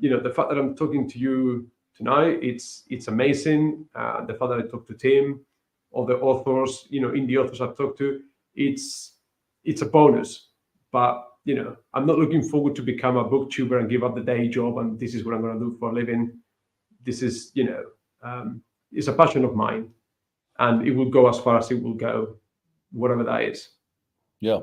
The fact that I'm talking to you tonight, it's amazing. The fact that I talked to Tim, all the authors, indie authors I've talked to, it's a bonus. But I'm not looking forward to become a booktuber and give up the day job and this is what I'm going to do for a living. This is, it's a passion of mine, and it will go as far as it will go, whatever that is. Yeah.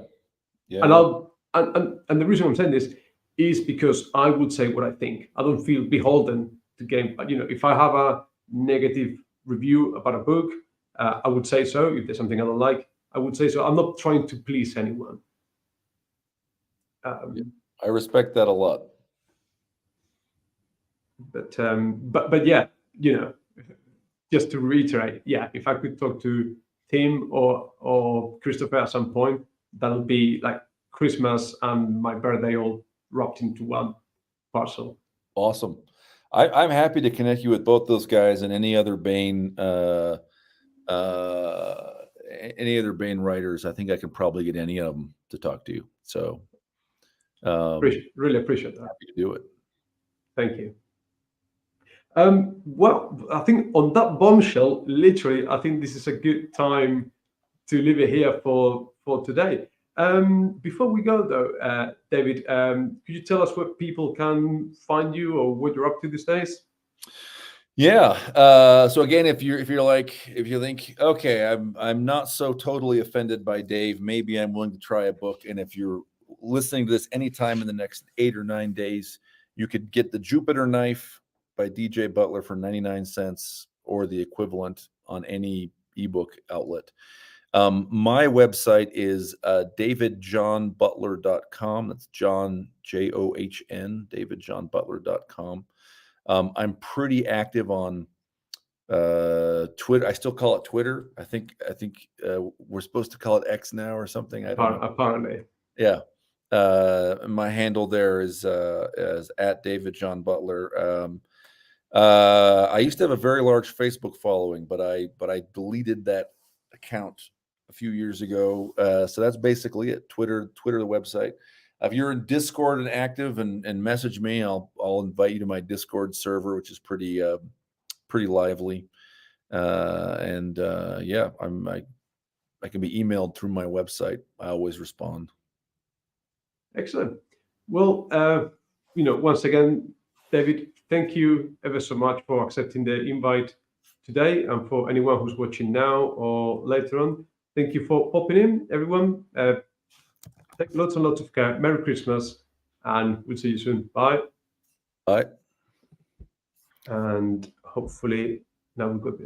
And the reason I'm saying this is because I would say what I think. I don't feel beholden to game. If I have a negative review about a book, I would say so. If there's something I don't like, I would say so. I'm not trying to please anyone. I respect that a lot. But yeah, just to reiterate, yeah, if I could talk to Tim or Christopher at some point, that'll be like Christmas and my birthday all wrapped into one parcel. Awesome. I'm happy to connect you with both those guys and any other Baen writers. I think I can probably get any of them to talk to you. So really appreciate that. Happy to do it. Thank you. Well, I think on that bombshell, literally, I think this is a good time to leave it here for today. Before we go, though, David, could you tell us where people can find you or what you're up to these days? Yeah. So again, if you think, okay, I'm not so totally offended by Dave, maybe I'm willing to try a book. And if you're listening to this anytime in the next 8 or 9 days, you could get The Jupiter Knife by DJ Butler for 99 cents or the equivalent on any ebook outlet. My website is davidjohnbutler.com. That's John, John, davidjohnbutler.com. I'm pretty active on Twitter. I still call it Twitter. I think we're supposed to call it X now or something. I don't know. Apparently. Yeah. My handle there is at David John Butler. I used to have a very large Facebook following, but I deleted that account a few years ago. So that's basically it. Twitter, the website. If you're in Discord and active and message me, I'll invite you to my Discord server, which is pretty lively. Yeah, I can be emailed through my website. I always respond. Excellent. Well, once again, David, thank you ever so much for accepting the invite today, and for anyone who's watching now or later on, thank you for popping in, everyone. Take lots and lots of care. Merry Christmas, and we'll see you soon. Bye. Bye. And hopefully now we've got